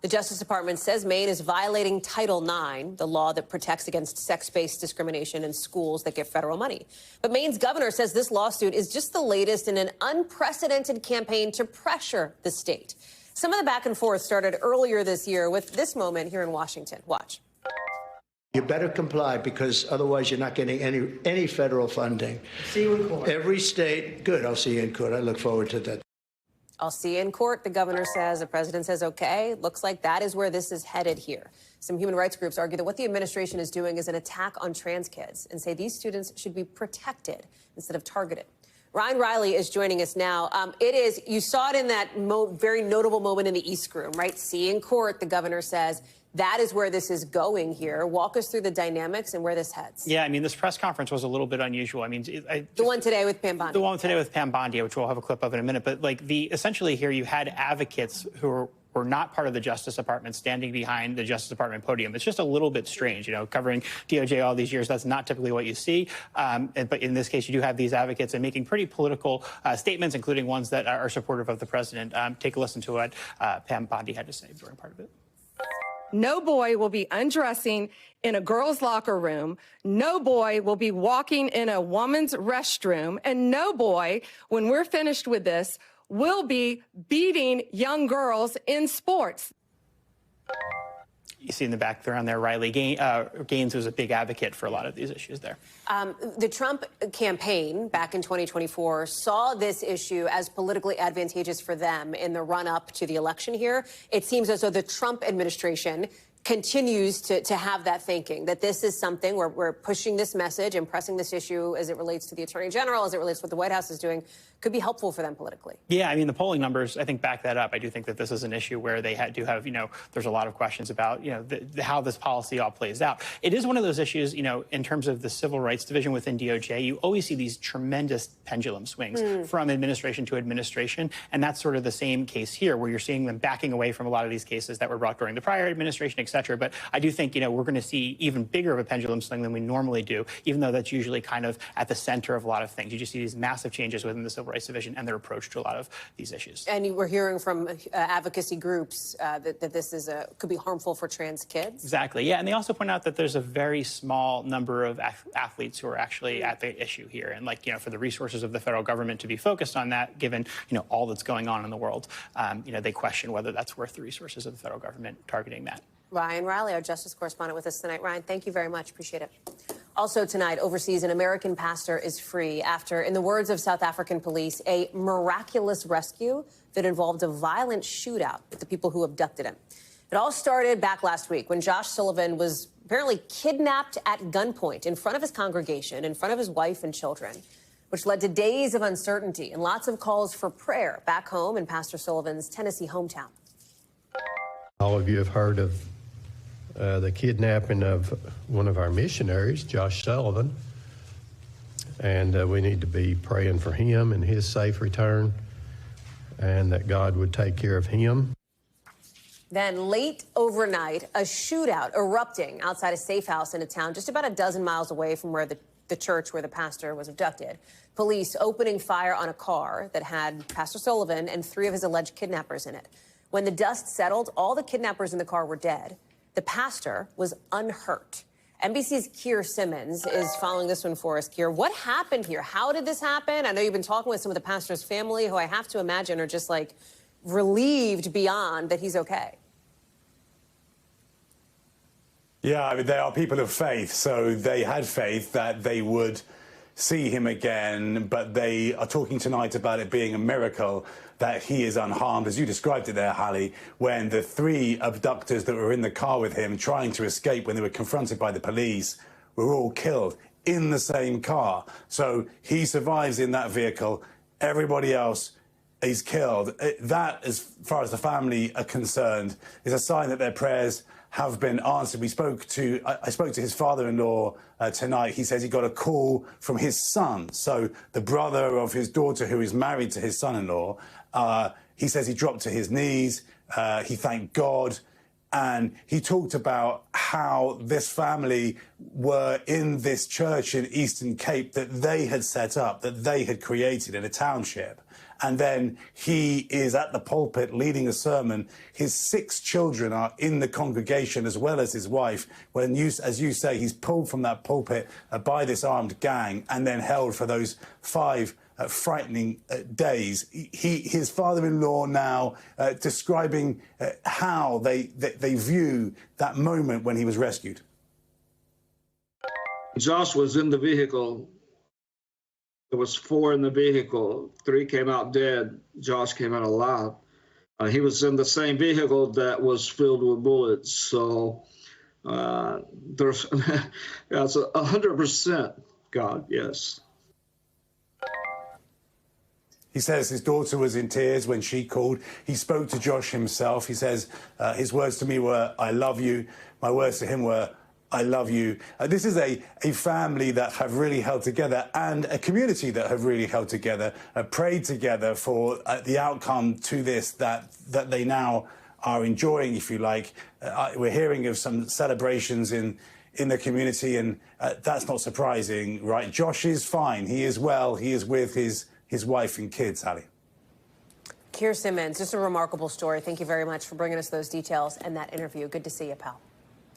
The Justice Department says Maine is violating Title IX, the law that protects against sex-based discrimination in schools that get federal money. But Maine's governor says this lawsuit is just the latest in an unprecedented campaign to pressure the state. Some of the back and forth started earlier this year with this moment here in Washington. Watch. You better comply because otherwise you're not getting any federal funding. See you in court. Every state, good, I'll see you in court. I look forward to that. I'll see you in court, the governor says. The president says, okay. Looks like that is where this is headed here. Some human rights groups argue that what the administration is doing is an attack on trans kids and say these students should be protected instead of targeted. Ryan Riley is joining us now. You saw it in that very notable moment in the East Room, right? See in court, the governor says. That is where this is going here. Walk us through the dynamics and where this heads. Yeah, I mean, this press conference was a little bit unusual. I mean, the one today with Pam Bondi. The one today with Pam Bondi, which we'll have a clip of in a minute. But essentially here you had advocates who were not part of the Justice Department standing behind the Justice Department podium. It's just a little bit strange, covering DOJ all these years. That's not typically what you see. But in this case, you do have these advocates and making pretty political statements, including ones that are supportive of the president. Take a listen to what Pam Bondi had to say during part of it. No boy will be undressing in a girl's locker room. No boy will be walking in a woman's restroom. And no boy, when we're finished with this, will be beating young girls in sports. You see in the background there, Riley Gaines was a big advocate for a lot of these issues there. The Trump campaign back in 2024 saw this issue as politically advantageous for them in the run-up to the election here. It seems as though the Trump administration continues to have that thinking, that this is something where we're pushing this message and pressing this issue as it relates to the Attorney General, as it relates to what the White House is doing, could be helpful for them politically. Yeah, I mean, the polling numbers, I think, back that up. I do think that this is an issue where they do have, there's a lot of questions about, how this policy all plays out. It is one of those issues, in terms of the Civil Rights Division within DOJ, you always see these tremendous pendulum swings from administration to administration. And that's sort of the same case here, where you're seeing them backing away from a lot of these cases that were brought during the prior administration, et cetera. But I do think, we're going to see even bigger of a pendulum swing than we normally do, even though that's usually kind of at the center of a lot of things. You just see these massive changes within the Civil Rights Division and their approach to a lot of these issues. And we're hearing from advocacy groups that this could be harmful for trans kids. Exactly, yeah. And they also point out that there's a very small number of athletes who are actually at the issue here. And for the resources of the federal government to be focused on that, given, all that's going on in the world, they question whether that's worth the resources of the federal government targeting that. Ryan Riley, our justice correspondent with us tonight. Ryan, thank you very much. Appreciate it. Also tonight, overseas, an American pastor is free after, in the words of South African police, a miraculous rescue that involved a violent shootout with the people who abducted him. It all started back last week when Josh Sullivan was apparently kidnapped at gunpoint in front of his congregation, in front of his wife and children, which led to days of uncertainty and lots of calls for prayer back home in Pastor Sullivan's Tennessee hometown. All of you have heard of the kidnapping of one of our missionaries, Josh Sullivan, and we need to be praying for him and his safe return, and that God would take care of him. Then late overnight, a shootout erupting outside a safe house in a town just about a dozen miles away from where the church where the pastor was abducted. Police opening fire on a car that had Pastor Sullivan and 3 of his alleged kidnappers in it. When the dust settled, all the kidnappers in the car were dead. The pastor was unhurt. NBC's Keir Simmons is following this one for us. Keir, what happened here? How did this happen? I know you've been talking with some of the pastor's family, who I have to imagine are just like relieved beyond that he's okay. Yeah, I mean, they are people of faith, so they had faith that they would see him again, but they are talking tonight about it being a miracle that he is unharmed, as you described it there, Hallie, when the 3 abductors that were in the car with him trying to escape when they were confronted by the police were all killed in the same car. So he survives in that vehicle. Everybody else is killed. That, as far as the family are concerned, is a sign that their prayers have been answered. I spoke to his father-in-law tonight. He says he got a call from his son, so the brother of his daughter who is married to his son-in-law. He says he dropped to his knees, he thanked God, and he talked about how this family were in this church in Eastern Cape that they had set up, that they had created in a township. And then he is at the pulpit leading a sermon. His 6 children are in the congregation as well as his wife. When as you say, he's pulled from that pulpit by this armed gang and then held for those 5 frightening days. His father-in-law now describing how they view that moment when he was rescued. Josh was in the vehicle. There was 4 in the vehicle. 3 came out dead. Josh came out alive. He was in the same vehicle that was filled with bullets. So there's that's 100% God, yes. He says his daughter was in tears when she called. He spoke to Josh himself. He says his words to me were, "I love you." My words to him were, "I love you." This is a family that have really held together, and a community that have really held together, prayed together for the outcome to this that they now are enjoying, if you like. We're hearing of some celebrations in the community, and that's not surprising, right? Josh is fine. He is well. He is with his wife and kids, Hallie. Keir Simmons, just a remarkable story. Thank you very much for bringing us those details and that interview. Good to see you, pal.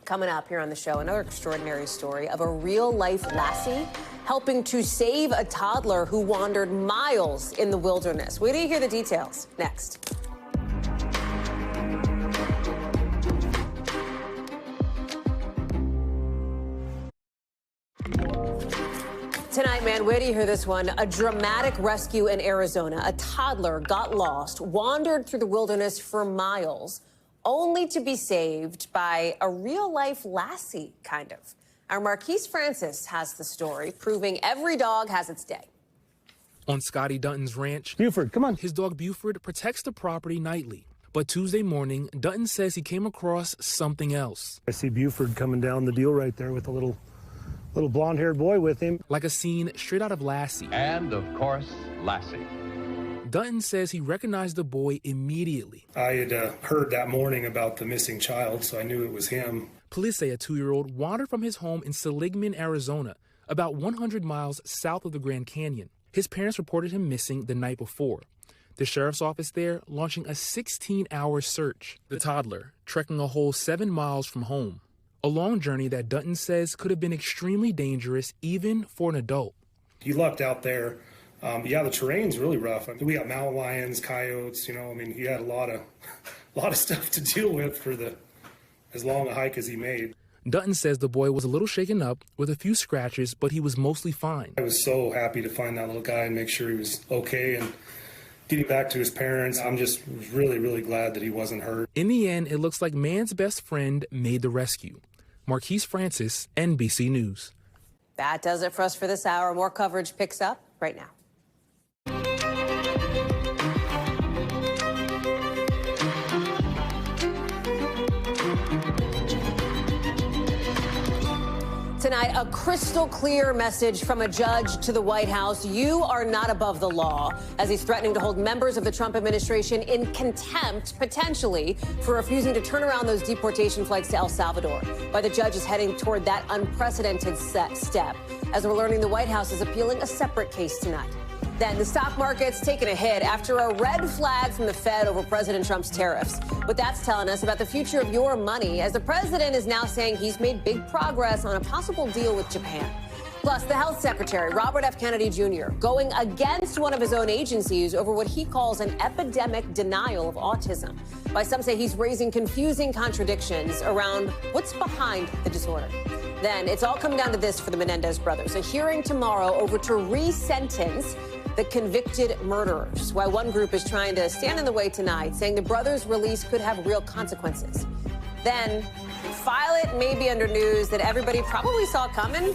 Coming up here on the show, another extraordinary story of a real-life lassie helping to save a toddler who wandered miles in the wilderness. Wait till you hear the details. Next. Tonight, man, where do you hear this one? A dramatic rescue in Arizona. A toddler got lost, wandered through the wilderness for miles, only to be saved by a real-life lassie, kind of. Our Marquise Francis has the story, proving every dog has its day. On Scotty Dutton's ranch, Buford, come on. His dog Buford protects the property nightly. But Tuesday morning, Dutton says he came across something else. I see Buford coming down the deal right there with a little blonde-haired boy with him. Like a scene straight out of Lassie. And, of course, Lassie. Dutton says he recognized the boy immediately. I had heard that morning about the missing child, so I knew it was him. Police say a 2-year-old wandered from his home in Seligman, Arizona, about 100 miles south of the Grand Canyon. His parents reported him missing the night before. The sheriff's office there launching a 16-hour search. The toddler trekking a whole 7 miles from home. A long journey that Dutton says could have been extremely dangerous even for an adult. He lucked out there. The terrain's really rough. I mean, we got mountain lions, coyotes, he had a lot of stuff to deal with for as long a hike as he made. Dutton says the boy was a little shaken up with a few scratches, but he was mostly fine. I was so happy to find that little guy and make sure he was okay and getting back to his parents. I'm just really, really glad that he wasn't hurt. In the end, it looks like man's best friend made the rescue. Marquise Francis, NBC News. That does it for us for this hour. More coverage picks up right now. Tonight, a crystal clear message from a judge to the White House. You are not above the law, as he's threatening to hold members of the Trump administration in contempt, potentially, for refusing to turn around those deportation flights to El Salvador. Why the judge is heading toward that unprecedented step. As we're learning, the White House is appealing a separate case tonight. Then the stock market's taken a hit after a red flag from the Fed over President Trump's tariffs. What that's telling us about the future of your money, as the president is now saying he's made big progress on a possible deal with Japan. Plus, the health secretary, Robert F. Kennedy Jr., going against one of his own agencies over what he calls an epidemic denial of autism. By some say he's raising confusing contradictions around what's behind the disorder. Then it's all come down to this for the Menendez brothers. A hearing tomorrow over to re-sentence the convicted murderers. Why one group is trying to stand in the way tonight, saying the brothers' release could have real consequences. Then, file it maybe under news that everybody probably saw coming.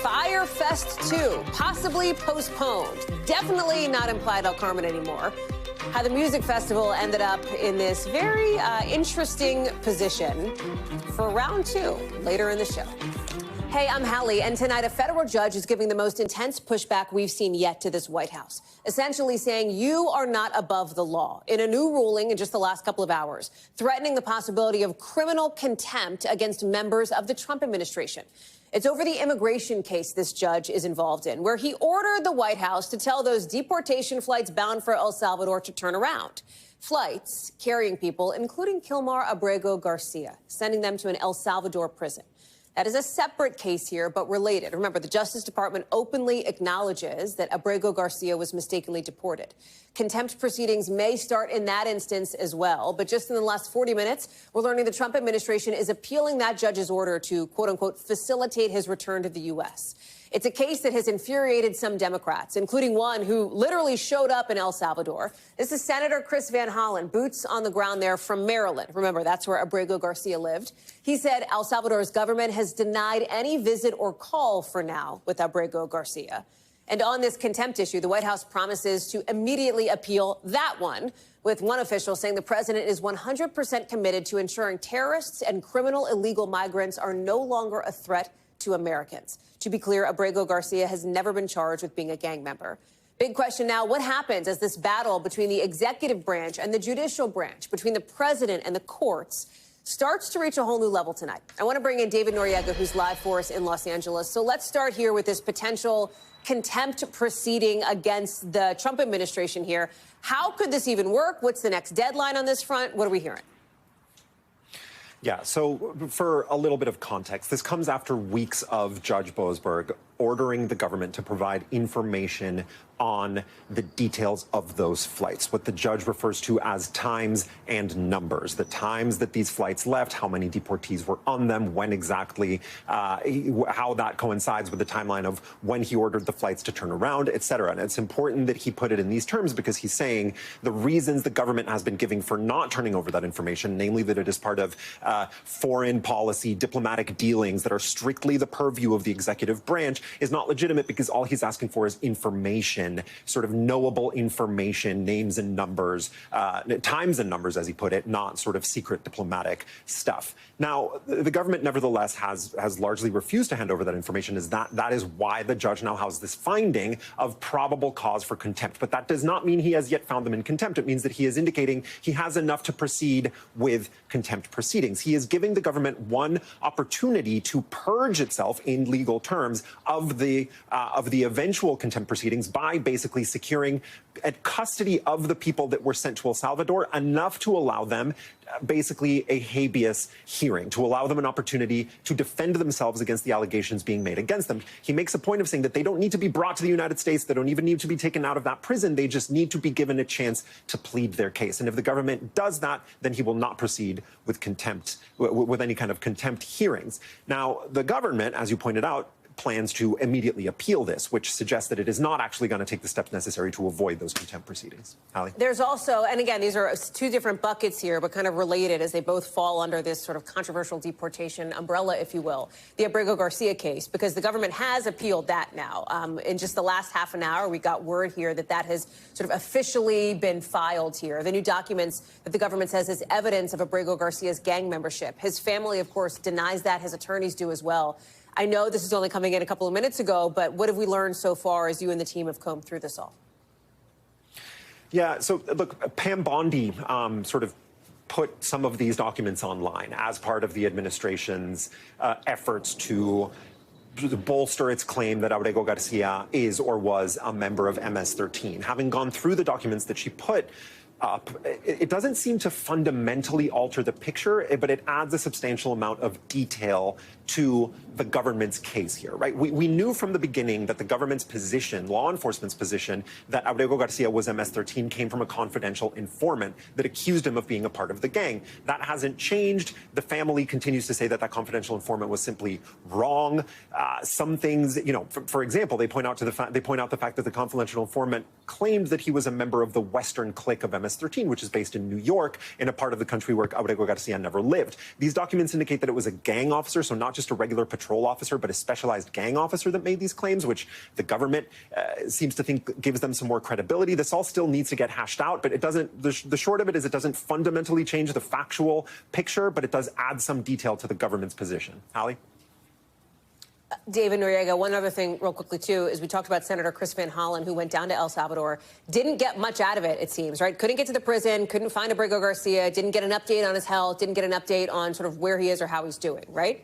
Fyre Fest 2, possibly postponed. Definitely not in Playa del Carmen anymore. How the music festival ended up in this very interesting position for round 2 later in the show. Hey, I'm Hallie, and tonight a federal judge is giving the most intense pushback we've seen yet to this White House, essentially saying you are not above the law in a new ruling in just the last couple of hours, threatening the possibility of criminal contempt against members of the Trump administration. It's over the immigration case this judge is involved in, where he ordered the White House to tell those deportation flights bound for El Salvador to turn around. Flights carrying people, including Kilmar Abrego Garcia, sending them to an El Salvador prison. That is a separate case here, but related. Remember, the Justice Department openly acknowledges that Abrego Garcia was mistakenly deported. Contempt proceedings may start in that instance as well. But just in the last 40 minutes, we're learning the Trump administration is appealing that judge's order to, quote unquote, facilitate his return to the U.S. It's a case that has infuriated some Democrats, including one who literally showed up in El Salvador. This is Senator Chris Van Hollen, boots on the ground there from Maryland. Remember, that's where Abrego Garcia lived. He said El Salvador's government has denied any visit or call for now with Abrego Garcia. And on this contempt issue, the White House promises to immediately appeal that one, with one official saying the president is 100% committed to ensuring terrorists and criminal illegal migrants are no longer a threat to Americans. To be clear, Abrego Garcia has never been charged with being a gang member. Big question now, what happens as this battle between the executive branch and the judicial branch, between the president and the courts, starts to reach a whole new level tonight? I want to bring in David Noriega, who's live for us in Los Angeles. So let's start here with this potential contempt proceeding against the Trump administration here. How could this even work? What's the next deadline on this front? What are we hearing? Yeah, so for a little bit of context, this comes after weeks of Judge Boasberg ordering the government to provide information on the details of those flights, what the judge refers to as times and numbers, the times that these flights left, how many deportees were on them, when exactly, how that coincides with the timeline of when he ordered the flights to turn around, et cetera. And it's important that he put it in these terms because he's saying the reasons the government has been giving for not turning over that information, namely that it is part of foreign policy, diplomatic dealings that are strictly the purview of the executive branch, is not legitimate because all he's asking for is information, sort of knowable information, names and numbers, times and numbers, as he put it, not sort of secret diplomatic stuff. Now, the government nevertheless has largely refused to hand over that information. That is why the judge now has this finding of probable cause for contempt. But that does not mean he has yet found them in contempt. It means that he is indicating he has enough to proceed with contempt proceedings. He is giving the government one opportunity to purge itself in legal terms of the eventual contempt proceedings by basically securing custody of the people that were sent to El Salvador, enough to allow them basically a habeas hearing, to allow them an opportunity to defend themselves against the allegations being made against them. He makes a point of saying that they don't need to be brought to the United States. They don't even need to be taken out of that prison. They just need to be given a chance to plead their case. And if the government does that, then he will not proceed with contempt, with any kind of contempt hearings. Now, the government, as you pointed out, plans to immediately appeal this, which suggests that it is not actually going to take the steps necessary to avoid those contempt proceedings. Hallie? There's also, and again, these are two different buckets here, but kind of related as they both fall under this sort of controversial deportation umbrella, if you will, the Abrego Garcia case, because the government has appealed that now. In just the last half an hour, we got word here that that has sort of officially been filed here. The new documents that the government says is evidence of Abrego Garcia's gang membership. His family, of course, denies that. His attorneys do as well. I know this is only coming in a couple of minutes ago, but what have we learned so far as you and the team have combed through this all? Yeah, so look, Pam Bondi sort of put some of these documents online as part of the administration's efforts to bolster its claim that Abrego Garcia is or was a member of MS-13. Having gone through the documents that she put up, it doesn't seem to fundamentally alter the picture, but it adds a substantial amount of detail to the government's case here, right? We knew from the beginning that the government's position, law enforcement's position, that Abrego Garcia was MS-13 came from a confidential informant that accused him of being a part of the gang. That hasn't changed. The family continues to say that that confidential informant was simply wrong. Some things, you know, for example, they point out the fact that the confidential informant claimed that he was a member of the Western clique of MS-13, which is based in New York, in a part of the country where Abrego Garcia never lived. These documents indicate that it was a gang officer, so not just a regular patrol officer, but a specialized gang officer that made these claims, which the government seems to think gives them some more credibility. This all still needs to get hashed out, but it doesn't. The short of it is it doesn't fundamentally change the factual picture, but it does add some detail to the government's position. Hallie? David Noriega, one other thing real quickly, too, is we talked about Senator Chris Van Hollen, who went down to El Salvador, didn't get much out of it, it seems, right? Couldn't get to the prison, couldn't find Abrego Garcia, didn't get an update on his health, didn't get an update on sort of where he is or how he's doing, right?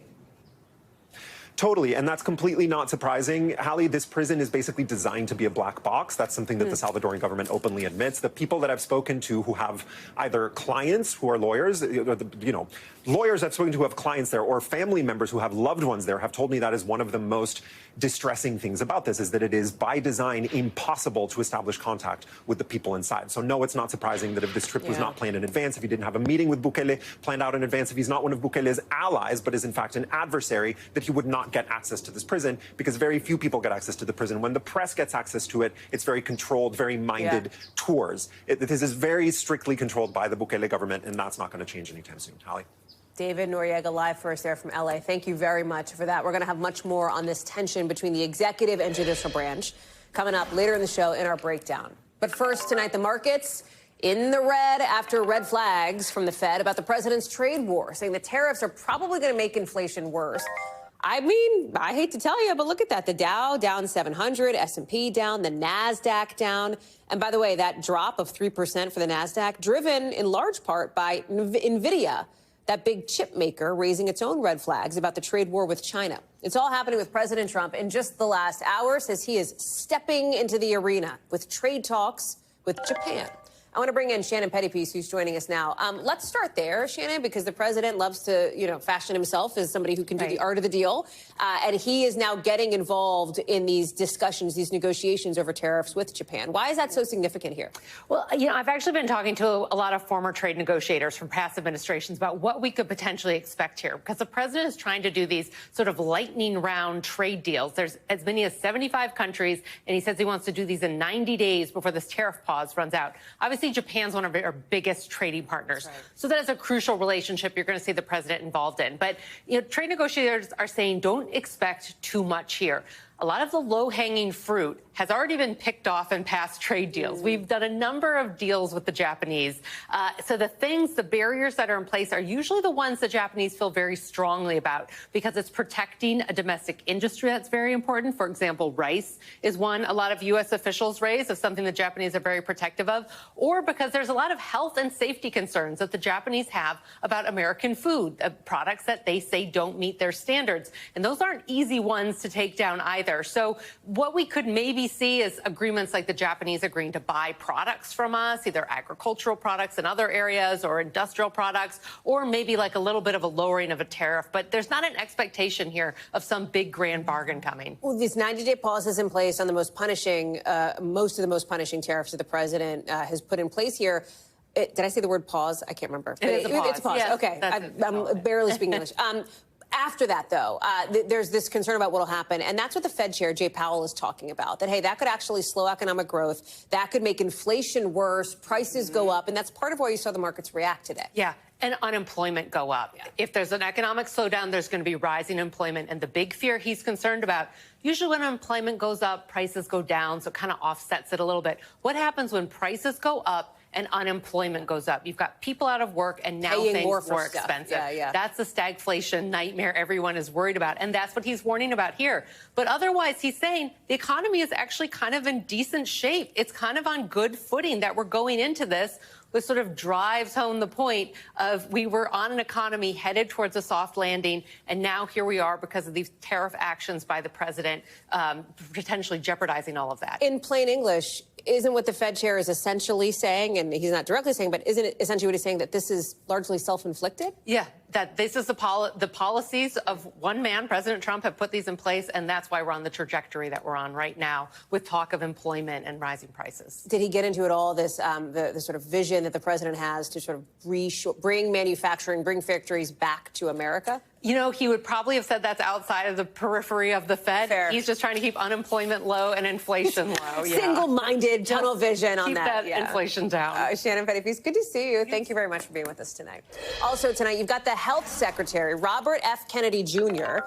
Totally, and that's completely not surprising. Hallie, this prison is basically designed to be a black box. That's something that the Salvadoran government openly admits. The people that I've spoken to who have either clients who are lawyers, lawyers I've spoken to who have clients there, or family members who have loved ones there, have told me that is one of the most distressing things about this, is that it is by design impossible to establish contact with the people inside. So no, it's not surprising that if this trip was not planned in advance, if he didn't have a meeting with Bukele planned out in advance, if he's not one of Bukele's allies, but is in fact an adversary, that he would not get access to this prison, because very few people get access to the prison. When the press gets access to it, it's very controlled, very minded tours. This is very strictly controlled by the Bukele government, and that's not going to change anytime soon. Hallie? David Noriega live for us there from L.A. Thank you very much for that. We're going to have much more on this tension between the executive and judicial branch coming up later in the show in our breakdown. But first, tonight, the markets in the red after red flags from the Fed about the president's trade war, saying the tariffs are probably going to make inflation worse. I mean, I hate to tell you, but look at that. The Dow down 700, S&P down, the NASDAQ down. And by the way, that drop of 3% for the NASDAQ, driven in large part by NVIDIA, that big chip maker, raising its own red flags about the trade war with China. It's all happening with President Trump in just the last hour, says he is stepping into the arena with trade talks with Japan. I want to bring in Shannon Pettypiece, who's joining us now. Let's start there, Shannon, because the president loves to, fashion himself as somebody who can do the art of the deal. And he is now getting involved in these discussions, these negotiations over tariffs with Japan. Why is that so significant here? Well, I've actually been talking to a lot of former trade negotiators from past administrations about what we could potentially expect here, because the president is trying to do these sort of lightning round trade deals. There's as many as 75 countries, and he says he wants to do these in 90 days before this tariff pause runs out. Obviously, Japan's one of our biggest trading partners. Right. So that is a crucial relationship you're going to see the president involved in. But, trade negotiators are saying don't expect too much here. A lot of the low-hanging fruit has already been picked off in past trade deals. We've done a number of deals with the Japanese. So the barriers that are in place are usually the ones the Japanese feel very strongly about, because it's protecting a domestic industry that's very important. For example, rice is one a lot of U.S. officials raise as something the Japanese are very protective of, or because there's a lot of health and safety concerns that the Japanese have about American food, products that they say don't meet their standards. And those aren't easy ones to take down either. So what we could maybe see is agreements like the Japanese agreeing to buy products from us, either agricultural products in other areas or industrial products, or maybe like a little bit of a lowering of a tariff. But there's not an expectation here of some big grand bargain coming. Well, this 90-day pause is in place on the most of the most punishing tariffs that the president has put in place here. Did I say the word pause? I can't remember. It is a pause. It's a pause. Yes, okay. I'm barely speaking English. After that, though, there's this concern about what will happen. And that's what the Fed chair, Jay Powell, is talking about, that, hey, that could actually slow economic growth. That could make inflation worse. Prices go up. And that's part of why you saw the markets react today. Yeah. And unemployment go up. Yeah. If there's an economic slowdown, there's going to be rising employment. And the big fear he's concerned about, usually when unemployment goes up, prices go down. So it kind of offsets it a little bit. What happens when prices go up and unemployment goes up? You've got people out of work and now paying things more stuff. expensive. Yeah. That's the stagflation nightmare everyone is worried about. And that's what he's warning about here. But otherwise, he's saying the economy is actually kind of in decent shape. It's kind of on good footing that we're going into this, which sort of drives home the point of we were on an economy headed towards a soft landing, and now here we are because of these tariff actions by the president, potentially jeopardizing all of that. In plain English, isn't what the Fed chair is essentially saying, and he's not directly saying, but isn't it essentially what he's saying, that this is largely self-inflicted? Yeah, that this is the policies of one man, President Trump, have put these in place, and that's why we're on the trajectory that we're on right now with talk of employment and rising prices. Did he get into it all, this the sort of vision that the president has to sort of bring manufacturing, bring factories back to America? You know, he would probably have said that's outside of the periphery of the Fed. Fair. He's just trying to keep unemployment low and inflation low. Yeah. Single-minded tunnel vision on keep that. Inflation down. Shannon Pettypiece, good to see you. Thank you very much for being with us tonight. Also tonight, you've got the Health Secretary, Robert F. Kennedy Jr.,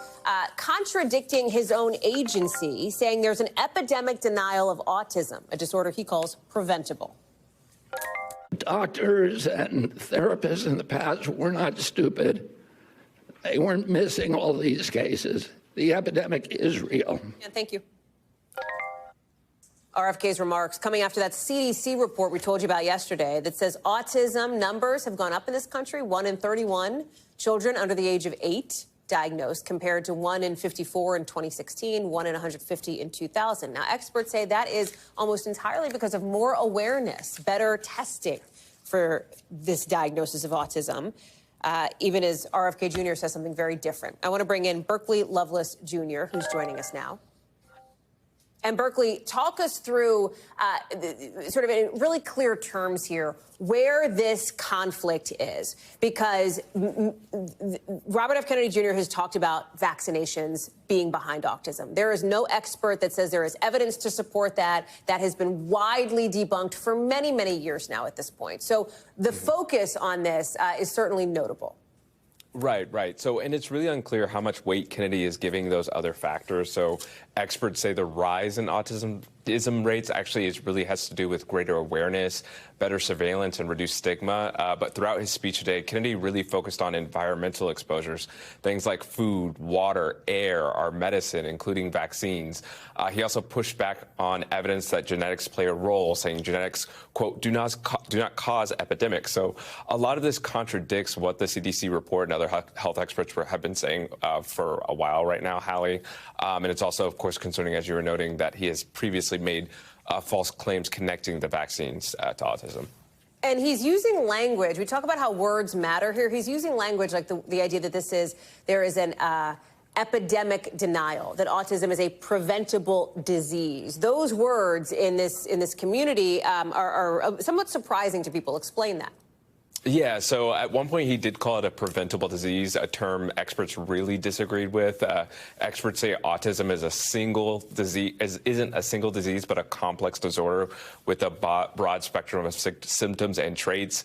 contradicting his own agency, saying there's an epidemic denial of autism, a disorder he calls preventable. Doctors and therapists in the past were not stupid. They weren't missing all these cases. The epidemic is real. Yeah, thank you. RFK's remarks coming after that CDC report we told you about yesterday that says autism numbers have gone up in this country. 1 in 31 children under the age of 8 diagnosed, compared to 1 in 54 in 2016, 1 in 150 in 2000. Now, experts say that is almost entirely because of more awareness, better testing for this diagnosis of autism. Even as RFK Jr. says something very different. I want to bring in Berkeley Loveless Jr., who's joining us now. And Berkeley, talk us through, sort of in really clear terms here, where this conflict is. Because Robert F. Kennedy Jr. has talked about vaccinations being behind autism. There is no expert that says there is evidence to support that. That has been widely debunked for many, many years now at this point. So the focus on this is certainly notable. Right. So, and it's really unclear how much weight Kennedy is giving those other factors. So experts say the rise in autism rates actually really has to do with greater awareness, better surveillance, and reduced stigma. But throughout his speech today, Kennedy really focused on environmental exposures, things like food, water, air, our medicine, including vaccines. He also pushed back on evidence that genetics play a role, saying genetics, quote, do not cause epidemics. So a lot of this contradicts what the CDC report and other health experts have been saying for a while right now, Hallie. And it's also, of course, concerning, as you were noting, that he has previously made false claims connecting the vaccines to autism. And he's using language. We talk about how words matter here. He's using language like the idea that there is an epidemic denial, that autism is a preventable disease. Those words in this community are somewhat surprising to people. Explain that. Yeah, so at one point he did call it a preventable disease, a term experts really disagreed with. Experts say autism is isn't a single disease, but a complex disorder with a broad spectrum of symptoms and traits.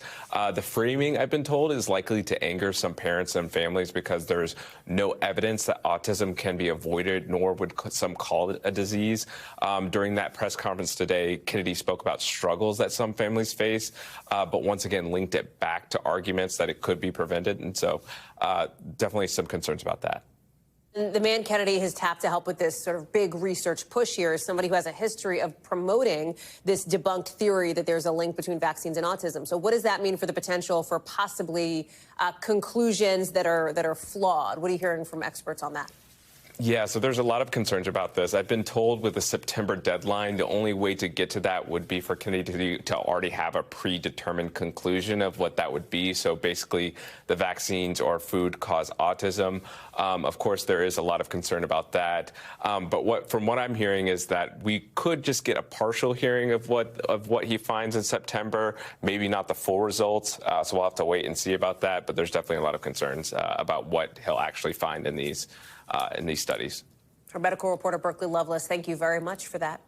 The framing, I've been told, is likely to anger some parents and families because there's no evidence that autism can be avoided, nor would some call it a disease. During that press conference today, Kennedy spoke about struggles that some families face, but once again linked it back to arguments that it could be prevented. And so definitely some concerns about that. The man Kennedy has tapped to help with this sort of big research push here is somebody who has a history of promoting this debunked theory that there's a link between vaccines and autism. So what does that mean for the potential for possibly conclusions that are flawed? What are you hearing from experts on that? Yeah, so there's a lot of concerns about this. I've been told with the September deadline, the only way to get to that would be for Kennedy to already have a predetermined conclusion of what that would be. So basically, the vaccines or food cause autism. Of course, there is a lot of concern about that. But from what I'm hearing is that we could just get a partial hearing of what he finds in September, maybe not the full results. So we'll have to wait and see about that. But there's definitely a lot of concerns about what he'll actually find in these studies. Our medical reporter, Berkeley Loveless, thank you very much for that.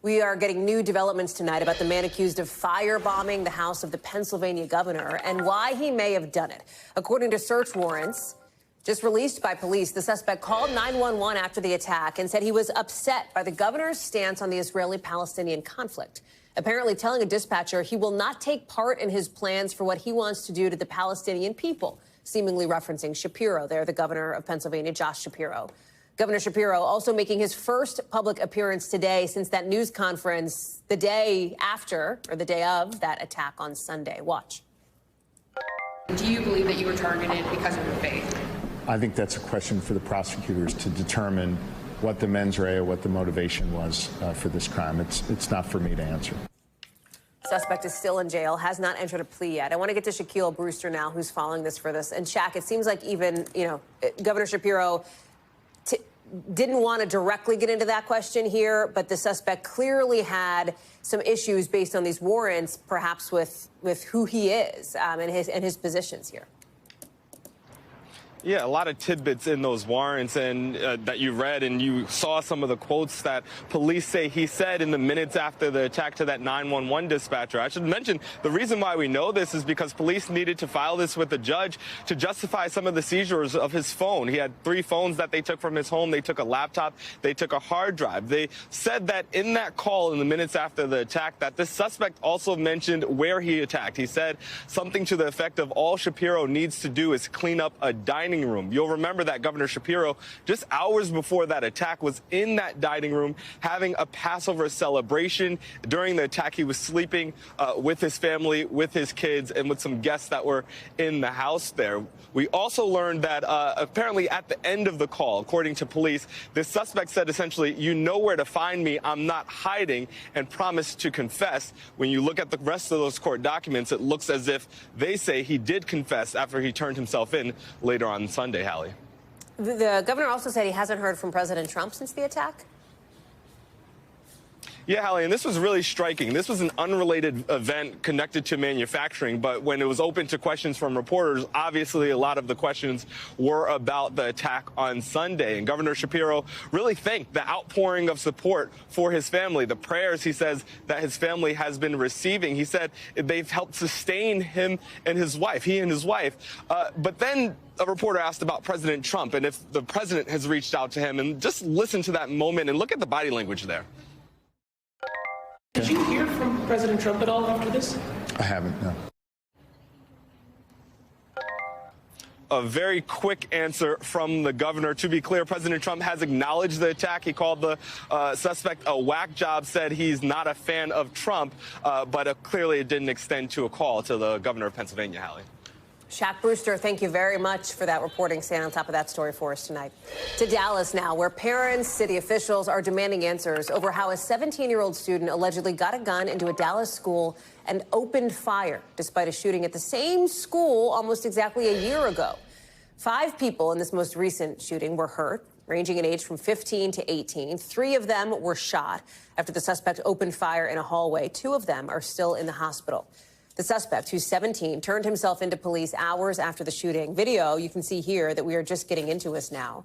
We are getting new developments tonight about the man accused of firebombing the house of the Pennsylvania governor and why he may have done it. According to search warrants just released by police, the suspect called 911 after the attack and said he was upset by the governor's stance on the Israeli-Palestinian conflict, apparently telling a dispatcher he will not take part in his plans for what he wants to do to the Palestinian people, seemingly referencing Shapiro there, the governor of Pennsylvania, Josh Shapiro. Governor Shapiro also making his first public appearance today since that news conference the day after, or the day of, that attack on Sunday. Watch. Do you believe that you were targeted because of your faith? I think that's a question for the prosecutors to determine what the mens rea, what the motivation was for this crime. It's not for me to answer. Suspect is still in jail, has not entered a plea yet. I want to get to Shaquille Brewster now, who's following this for this. And Shaq, it seems like even, Governor Shapiro didn't want to directly get into that question here, but the suspect clearly had some issues based on these warrants, perhaps with who he is and his positions here. Yeah, a lot of tidbits in those warrants and that you read, and you saw some of the quotes that police say he said in the minutes after the attack to that 911 dispatcher. I should mention the reason why we know this is because police needed to file this with the judge to justify some of the seizures of his phone. He had 3 phones that they took from his home. They took a laptop. They took a hard drive. They said that in that call in the minutes after the attack that this suspect also mentioned where he attacked. He said something to the effect of all Shapiro needs to do is clean up a dining room. You'll remember that Governor Shapiro, just hours before that attack, was in that dining room having a Passover celebration. During the attack, he was sleeping with his family, with his kids, and with some guests that were in the house there. We also learned that apparently at the end of the call, according to police, this suspect said essentially, "You know where to find me. I'm not hiding," and promised to confess. When you look at the rest of those court documents, it looks as if they say he did confess after he turned himself in later on Sunday, Hallie. The governor also said he hasn't heard from President Trump since the attack. Yeah, Hallie, and this was really striking. This was an unrelated event connected to manufacturing, but when it was open to questions from reporters, obviously a lot of the questions were about the attack on Sunday. And Governor Shapiro really thanked the outpouring of support for his family, the prayers he says that his family has been receiving. He said they've helped sustain him and his wife, he and his wife. But then a reporter asked about President Trump and if the president has reached out to him, and just listen to that moment and look at the body language there. Did you hear from President Trump at all after this? I haven't, no. A very quick answer from the governor. To be clear, President Trump has acknowledged the attack. He called the suspect a whack job, said he's not a fan of Trump, but clearly it didn't extend to a call to the governor of Pennsylvania, Hallie. Shaq Brewster, thank you very much for that reporting. Staying on top of that story for us tonight. To Dallas now, where parents, city officials are demanding answers over how a 17-year-old student allegedly got a gun into a Dallas school and opened fire, despite a shooting at the same school almost exactly a year ago. 5 people in this most recent shooting were hurt, ranging in age from 15 to 18. 3 of them were shot after the suspect opened fire in a hallway. 2 of them are still in the hospital. The suspect, who's 17, turned himself into police hours after the shooting. Video you can see here that we are just getting into us now.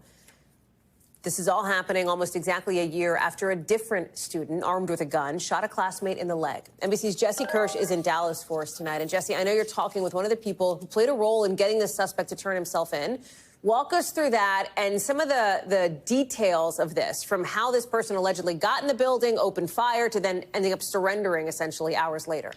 This is all happening almost exactly a year after a different student, armed with a gun, shot a classmate in the leg. NBC's Jesse Kirsch is in Dallas for us tonight. And Jesse, I know you're talking with one of the people who played a role in getting the suspect to turn himself in. Walk us through that and some of the details of this, from how this person allegedly got in the building, opened fire, to then ending up surrendering essentially hours later.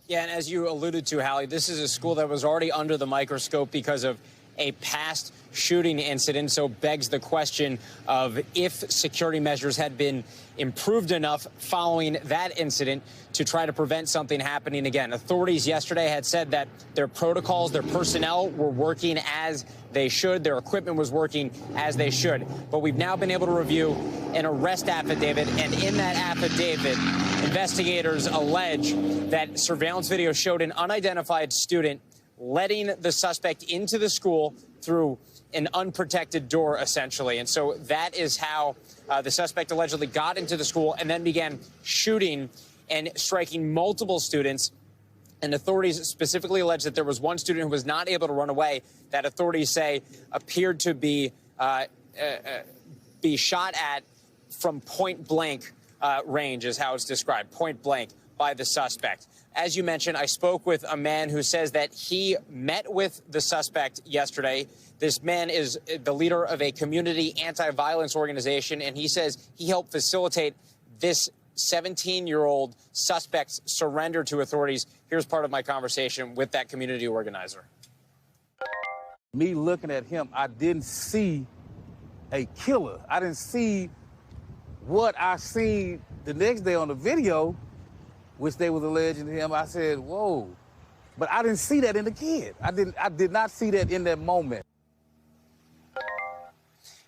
Yeah, and as you alluded to, Hallie, this is a school that was already under the microscope because of a past shooting incident, so begs the question of if security measures had been improved enough following that incident to try to prevent something happening again. Authorities yesterday had said that their protocols, their personnel were working as they should, their equipment was working as they should. But we've now been able to review an arrest affidavit, and in that affidavit, investigators allege that surveillance video showed an unidentified student letting the suspect into the school through an unprotected door, essentially. And so that is how the suspect allegedly got into the school and then began shooting and striking multiple students. And authorities specifically allege that there was one student who was not able to run away that authorities say appeared to be shot at from point blank range, is how it's described, point blank, by the suspect. As you mentioned, I spoke with a man who says that he met with the suspect yesterday. This man is the leader of a community anti-violence organization, and he says he helped facilitate this 17-year-old suspect's surrender to authorities. Here's part of my conversation with that community organizer. Me looking at him, I didn't see a killer. I didn't see what I seen the next day on the video, which they was alleging to him. I said, whoa. But I didn't see that in the kid. I did not see that in that moment.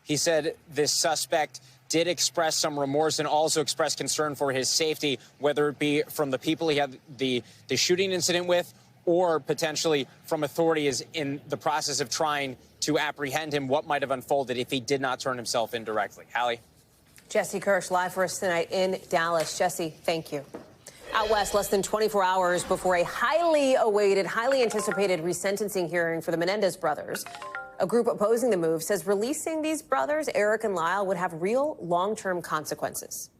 He said this suspect did express some remorse and also expressed concern for his safety, whether it be from the people he had the shooting incident with or potentially from authorities in the process of trying to apprehend him, what might have unfolded if he did not turn himself in directly. Hallie? Jesse Kirsch live for us tonight in Dallas. Jesse, thank you. Out west, less than 24 hours before a highly awaited, highly anticipated resentencing hearing for the Menendez brothers. A group opposing the move says releasing these brothers, Eric and Lyle, would have real long-term consequences.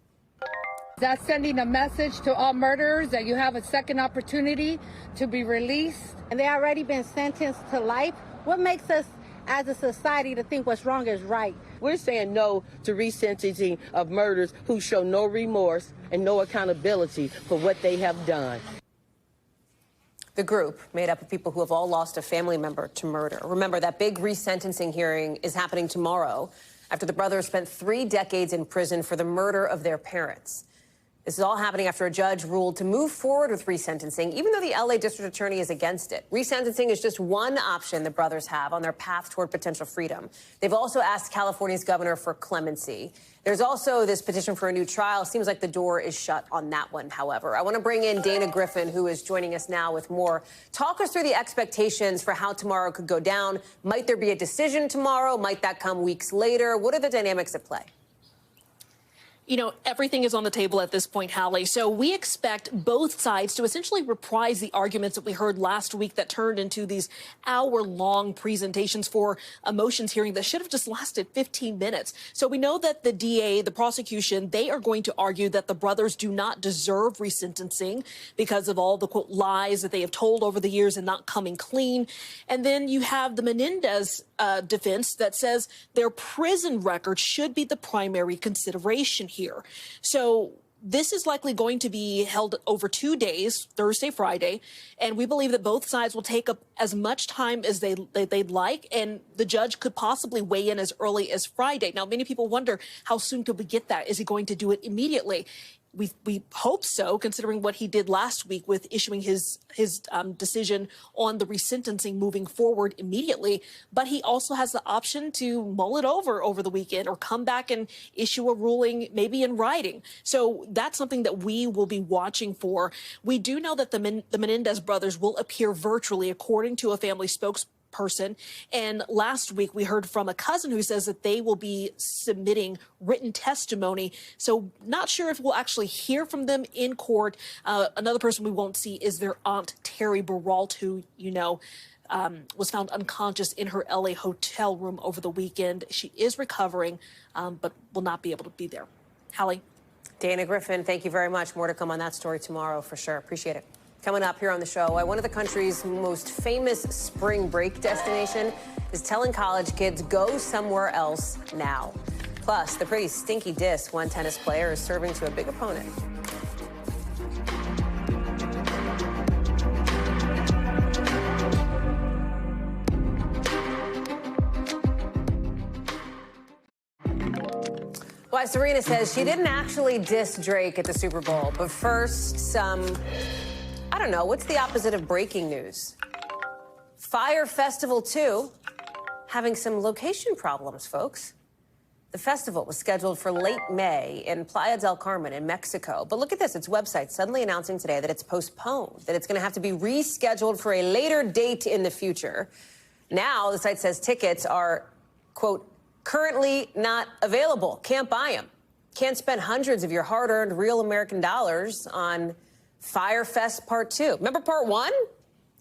That's sending a message to all murderers that you have a second opportunity to be released. And they already been sentenced to life. What makes us as a society to think what's wrong is right? We're saying no to resentencing of murderers who show no remorse and no accountability for what they have done. The group, made up of people who have all lost a family member to murder. Remember, that big resentencing hearing is happening tomorrow after the brothers spent 3 decades in prison for the murder of their parents. This is all happening after a judge ruled to move forward with resentencing, even though the L.A. District Attorney is against it. Resentencing is just one option the brothers have on their path toward potential freedom. They've also asked California's governor for clemency. There's also this petition for a new trial. Seems like the door is shut on that one, however. I want to bring in Dana Griffin, who is joining us now with more. Talk us through the expectations for how tomorrow could go down. Might there be a decision tomorrow? Might that come weeks later? What are the dynamics at play? You know, everything is on the table at this point, Hallie. So we expect both sides to essentially reprise the arguments that we heard last week that turned into these hour-long presentations for a motions hearing that should have just lasted 15 minutes. So we know that the DA, the prosecution, they are going to argue that the brothers do not deserve resentencing because of all the, quote, lies that they have told over the years and not coming clean. And then you have the Menendez defense that says their prison record should be the primary consideration here. So this is likely going to be held over 2 days, Thursday, Friday, and we believe that both sides will take up as much time as they'd like, and the judge could possibly weigh in as early as Friday. Now, many people wonder, how soon could we get that? Is he going to do it immediately? We hope so, considering what he did last week with issuing his decision on the resentencing moving forward immediately. But he also has the option to mull it over the weekend or come back and issue a ruling maybe in writing. So that's something that we will be watching for. We do know that the Menendez brothers will appear virtually, according to a family spokesperson. And last week we heard from a cousin who says that they will be submitting written testimony. So not sure if we'll actually hear from them in court. Another person we won't see is their aunt, Terry Baralt, who, you know, was found unconscious in her LA hotel room over the weekend. She is recovering, but will not be able to be there. Hallie? Dana Griffin, thank you very much. More to come on that story tomorrow for sure. Appreciate it. Coming up here on the show, one of the country's most famous spring break destination is telling college kids go somewhere else now. Plus, the pretty stinky diss one tennis player is serving to a big opponent. why Serena says she didn't actually diss Drake at the Super Bowl. But first, I don't know, what's the opposite of breaking news? Fyre Festival 2 having some location problems, folks. The festival was scheduled for late May in Playa del Carmen in Mexico. But look at this, its website suddenly announcing today that it's postponed, that it's going to have to be rescheduled for a later date in the future. Now, the site says tickets are, quote, currently not available. Can't buy them. Can't spend hundreds of your hard-earned real American dollars on Fyre Fest Part 2. Remember Part 1?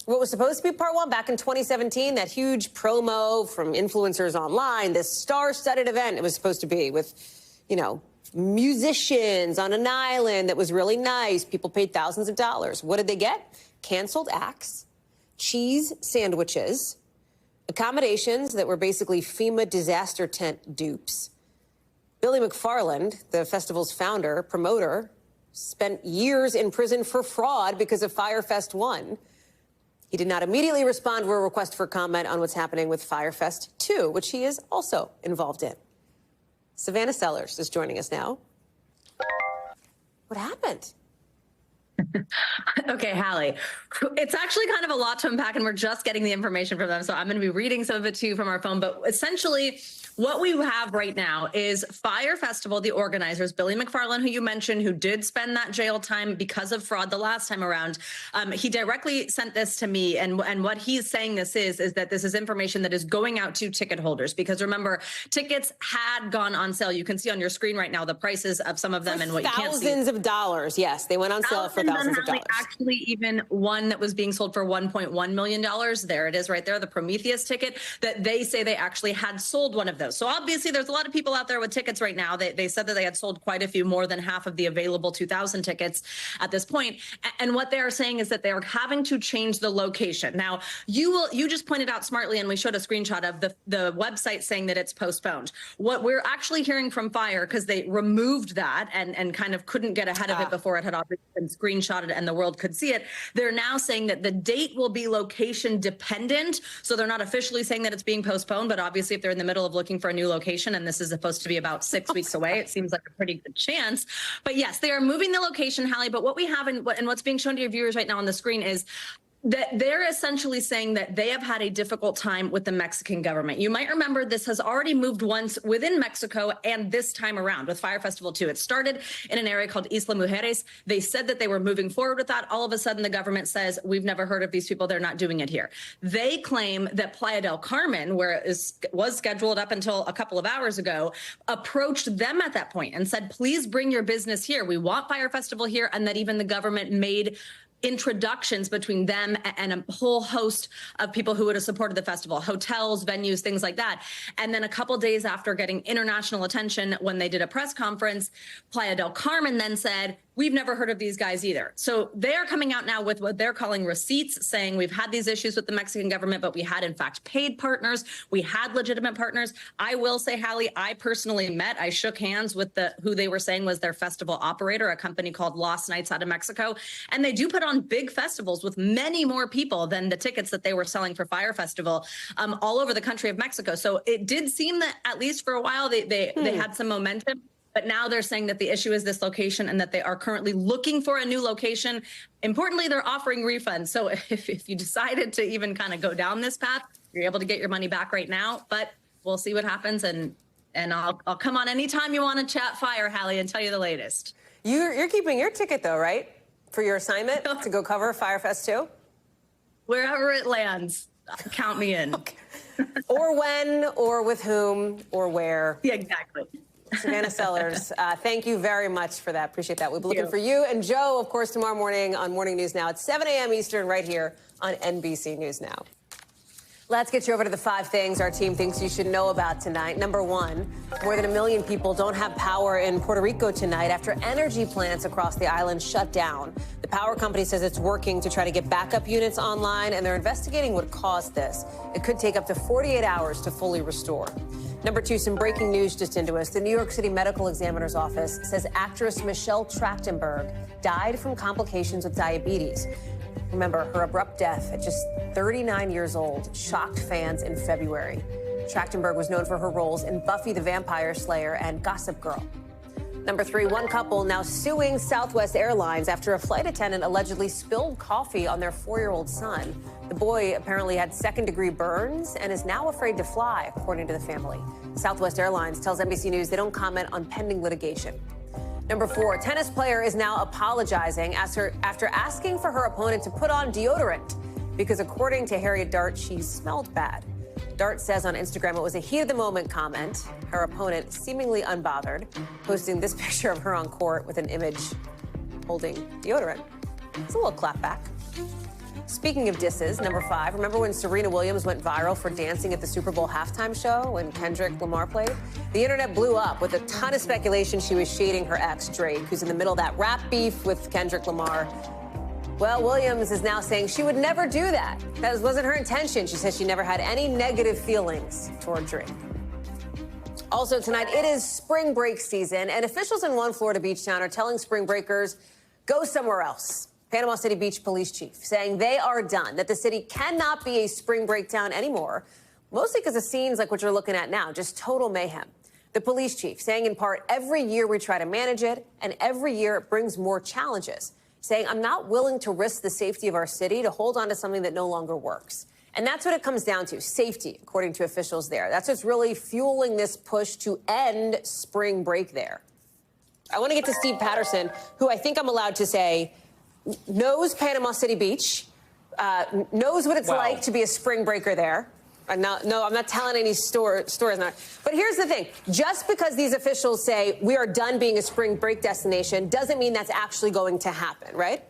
What was supposed to be Part 1 back in 2017, that huge promo from influencers online, this star-studded event it was supposed to be with, you know, musicians on an island that was really nice. People paid thousands of dollars. What did they get? Canceled acts, cheese sandwiches, accommodations that were basically FEMA disaster tent dupes. Billy McFarland, the festival's founder, promoter, spent years in prison for fraud because of Fyre Fest 1. He did not immediately respond to a request for comment on what's happening with Fyre Fest 2, which he is also involved in. Savannah Sellers is joining us now. What happened? Okay, Hallie, it's actually kind of a lot to unpack, and we're just getting the information from them. So I'm going to be reading some of it to you from our phone. But essentially, what we have right now is Fyre Festival, the organizers, Billy McFarland, who you mentioned, who did spend that jail time because of fraud the last time around. He directly sent this to me. And what he's saying this is that this is information that is going out to ticket holders. Because remember, tickets had gone on sale. You can see on your screen right now the prices of some of them and what you can't see. Thousands of dollars. Yes, they went on sale for thousands of dollars. Actually, even one that was being sold for $1.1 million. There it is right there, the Prometheus ticket, that they say they actually had sold one of those. So obviously there's a lot of people out there with tickets right now. They said that they had sold quite a few, more than half of the available 2,000 tickets at this point. And what they are saying is that they are having to change the location. Now, you just pointed out smartly, and we showed a screenshot of the website saying that it's postponed. What we're actually hearing from Fyre, because they removed that and kind of couldn't get ahead of it before it had already been screenshotted and the world could see it, they're now saying that the date will be location dependent. So they're not officially saying that it's being postponed, but obviously if they're in the middle of looking for a new location, and this is supposed to be about 6 weeks away, it seems like a pretty good chance. But yes, they are moving the location, Hallie. But what we have and what's being shown to your viewers right now on the screen is that they're essentially saying that they have had a difficult time with the Mexican government. You might remember this has already moved once within Mexico, and this time around with Fyre Festival 2. It started in an area called Isla Mujeres. They said that they were moving forward with that. All of a sudden, the government says, we've never heard of these people. They're not doing it here. They claim that Playa del Carmen, where it was scheduled up until a couple of hours ago, approached them at that point and said, please bring your business here. We want Fyre Festival here, and that even the government made introductions between them and a whole host of people who would have supported the festival, hotels, venues, things like that. And then a couple days after getting international attention, when they did a press conference, Playa del Carmen then said, we've never heard of these guys either. So they are coming out now with what they're calling receipts, saying we've had these issues with the Mexican government, but we had in fact paid partners. We had legitimate partners. I will say, Hallie, I personally I shook hands with who they were saying was their festival operator, a company called Lost Nights out of Mexico. And they do put on big festivals with many more people than the tickets that they were selling for Fyre Festival all over the country of Mexico. So it did seem that at least for a while they had some momentum. But now they're saying that the issue is this location and that they are currently looking for a new location. Importantly, they're offering refunds. So if you decided to even kind of go down this path, you're able to get your money back right now. But we'll see what happens. And I'll come on anytime you want to chat Fyre, Hallie, and tell you the latest. You're keeping your ticket, though, right? For your assignment to go cover Fyre Fest 2? Wherever it lands, count me in. Okay. Or when, or with whom, or where. Yeah, exactly. Savannah Sellers, thank you very much for that. Appreciate that. We'll be looking for you and Joe, of course, tomorrow morning on Morning News Now at 7 a.m. Eastern right here on NBC News Now. Let's get you over to the 5 things our team thinks you should know about tonight. Number 1, more than 1 million people don't have power in Puerto Rico tonight after energy plants across the island shut down. The power company says it's working to try to get backup units online, and they're investigating what caused this. It could take up to 48 hours to fully restore. Number 2, some breaking news just into us. The New York City Medical Examiner's Office says actress Michelle Trachtenberg died from complications with diabetes. Remember, her abrupt death at just 39 years old shocked fans in February. Trachtenberg was known for her roles in Buffy the Vampire Slayer and Gossip Girl. Number 3, one couple now suing Southwest Airlines after a flight attendant allegedly spilled coffee on their 4-year-old son. The boy apparently had second-degree burns and is now afraid to fly, according to the family. Southwest Airlines tells NBC News they don't comment on pending litigation. Number 4, tennis player is now apologizing after asking for her opponent to put on deodorant because, according to Harriet Dart, she smelled bad. Dart says on Instagram it was a heat-of-the-moment comment. Her opponent, seemingly unbothered, posting this picture of her on court with an image holding deodorant. It's a little clap back. Speaking of disses, number 5, remember when Serena Williams went viral for dancing at the Super Bowl halftime show when Kendrick Lamar played? The internet blew up with a ton of speculation she was shading her ex, Drake, who's in the middle of that rap beef with Kendrick Lamar. Well, Williams is now saying she would never do that. That wasn't her intention. She says she never had any negative feelings toward Drake. Also tonight, it is spring break season, and officials in one Florida beach town are telling spring breakers, go somewhere else. Panama City Beach Police Chief saying they are done, that the city cannot be a spring break town anymore, mostly because of scenes like what you're looking at now, just total mayhem. The police chief saying in part, every year we try to manage it, and every year it brings more challenges. Saying, I'm not willing to risk the safety of our city to hold on to something that no longer works. And that's what it comes down to, safety, according to officials there. That's what's really fueling this push to end spring break there. I want to get to Steve Patterson, who I think I'm allowed to say knows Panama City Beach, knows what it's like to be a spring breaker there. No, I'm not telling any stories now. But here's the thing. Just because these officials say we are done being a spring break destination doesn't mean that's actually going to happen, right?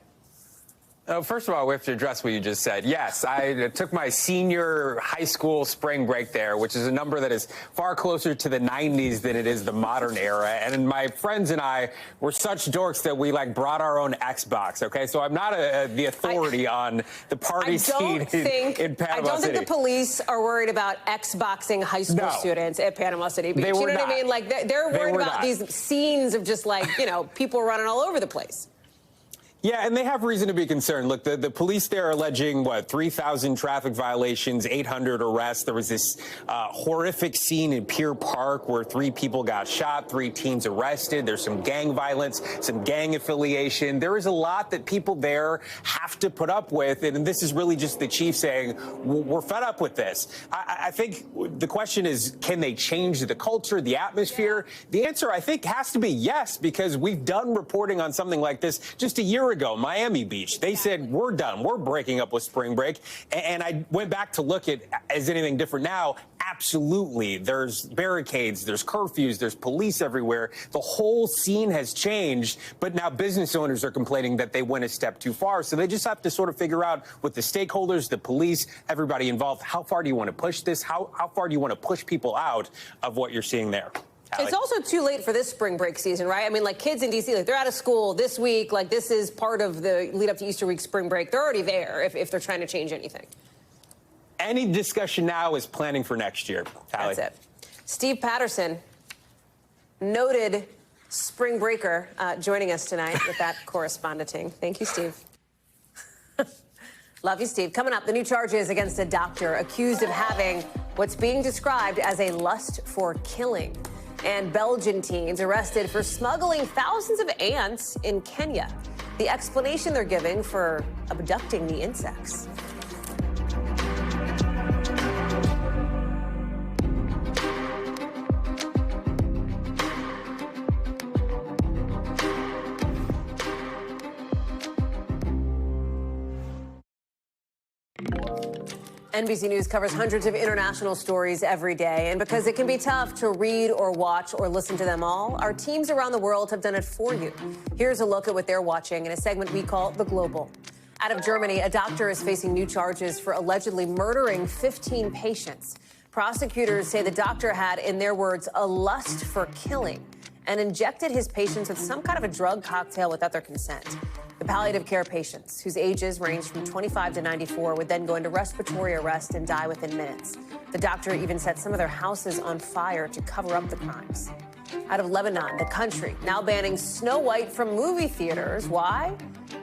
First of all, we have to address what you just said. Yes, I took my senior high school spring break there, which is a number that is far closer to the 90s than it is the modern era. And my friends and I were such dorks that we brought our own Xbox. Okay, so I'm not the authority on the party scene in Panama City. I don't think the police are worried about Xboxing high school students at Panama City Beach. They were you know not. what I mean? Like they're worried about these scenes of just people running all over the place. Yeah, and they have reason to be concerned. Look, the police there are alleging, 3,000 traffic violations, 800 arrests. There was this horrific scene in Pier Park where 3 people got shot, 3 teens arrested. There's some gang violence, some gang affiliation. There is a lot that people there have to put up with, and this is really just the chief saying, we're fed up with this. I think the question is, can they change the culture, the atmosphere? The answer, I think, has to be yes, because we've done reporting on something like this just a year ago, Miami Beach. They said, we're done. We're breaking up with spring break. And I went back to look at, is anything different now? Absolutely. There's barricades, there's curfews, there's police everywhere. The whole scene has changed, but now business owners are complaining that they went a step too far. So they just have to sort of figure out with the stakeholders, the police, everybody involved, how far do you want to push this? How far do you want to push people out of what you're seeing there? Hallie. It's also too late for this spring break season, right? I mean, kids in D.C., they're out of school this week. This is part of the lead up to Easter week spring break. They're already there if they're trying to change anything. Any discussion now is planning for next year, Hallie. That's it. Steve Patterson, noted spring breaker, joining us tonight with that correspondenting. Thank you, Steve. Love you, Steve. Coming up, the new charges against a doctor accused of having what's being described as a lust for killing. And Belgian teens arrested for smuggling thousands of ants in Kenya. The explanation they're giving for abducting the insects. NBC News covers hundreds of international stories every day, and because it can be tough to read or watch or listen to them all, our teams around the world have done it for you. Here's a look at what they're watching in a segment we call The Global. Out of Germany, a doctor is facing new charges for allegedly murdering 15 patients. Prosecutors say the doctor had, in their words, a lust for killing and injected his patients with some kind of a drug cocktail without their consent. The palliative care patients, whose ages range from 25 to 94, would then go into respiratory arrest and die within minutes. The doctor even set some of their houses on fire to cover up the crimes. Out of Lebanon, the country now banning Snow White from movie theaters. Why?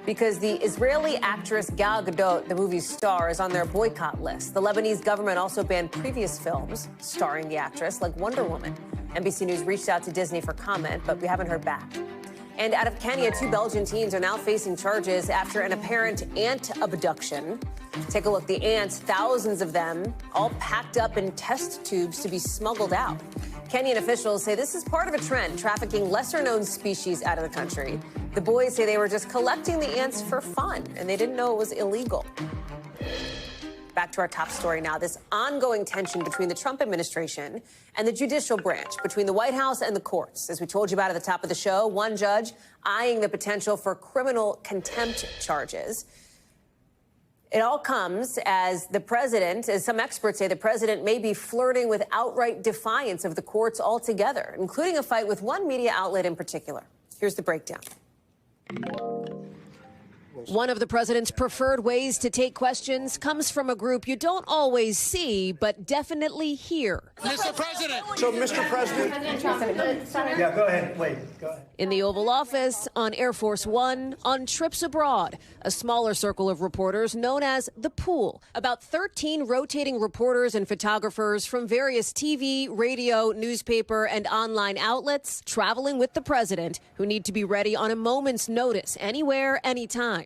Because the Israeli actress Gal Gadot, the movie's star, is on their boycott list. The Lebanese government also banned previous films starring the actress, like Wonder Woman. NBC News reached out to Disney for comment, but we haven't heard back. And out of Kenya, 2 Belgian teens are now facing charges after an apparent ant abduction. Take a look. The ants, thousands of them, all packed up in test tubes to be smuggled out. Kenyan officials say this is part of a trend, trafficking lesser-known species out of the country. The boys say they were just collecting the ants for fun, and they didn't know it was illegal. Back to our top story now, this ongoing tension between the Trump administration and the judicial branch, between the White House and the courts. As we told you about at the top of the show, one judge eyeing the potential for criminal contempt charges. It all comes as the president, as some experts say, the president may be flirting with outright defiance of the courts altogether, including a fight with one media outlet in particular. Here's the breakdown. One of the president's preferred ways to take questions comes from a group you don't always see, but definitely hear. Mr. President. So, Mr. President. Yeah, go ahead. Wait, go ahead. In the Oval Office, on Air Force One, on trips abroad, a smaller circle of reporters known as the pool. About 13 rotating reporters and photographers from various TV, radio, newspaper, and online outlets traveling with the president who need to be ready on a moment's notice, anywhere, anytime.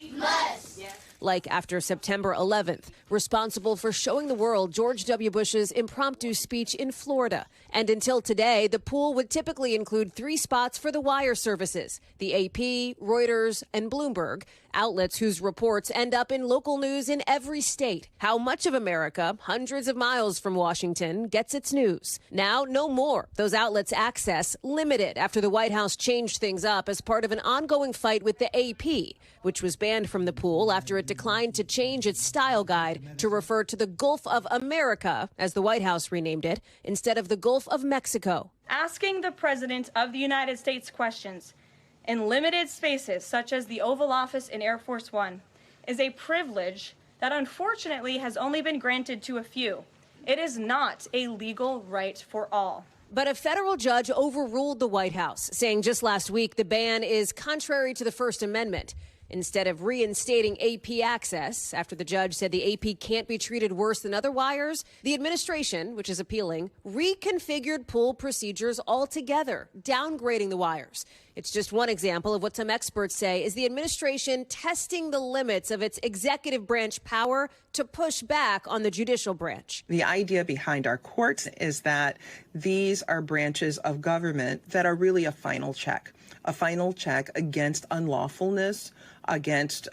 Like after September 11th, responsible for showing the world George W. Bush's impromptu speech in Florida. And until today, the pool would typically include 3 spots for the wire services, the AP, Reuters, and Bloomberg, outlets whose reports end up in local news in every state. How much of America, hundreds of miles from Washington, gets its news? Now, no more. Those outlets' access limited after the White House changed things up as part of an ongoing fight with the AP, which was banned from the pool after it declined to change its style guide to refer to the Gulf of America, as the White House renamed it, instead of the Gulf of Mexico. Asking the President of the United States questions in limited spaces, such as the Oval Office in Air Force One, is a privilege that unfortunately has only been granted to a few. It is not a legal right for all. But a federal judge overruled the White House, saying just last week the ban is contrary to the First Amendment. Instead of reinstating AP access, after the judge said the AP can't be treated worse than other wires, the administration, which is appealing, reconfigured pool procedures altogether, downgrading the wires. It's just one example of what some experts say is the administration testing the limits of its executive branch power to push back on the judicial branch. The idea behind our courts is that these are branches of government that are really a final check against unlawfulness, against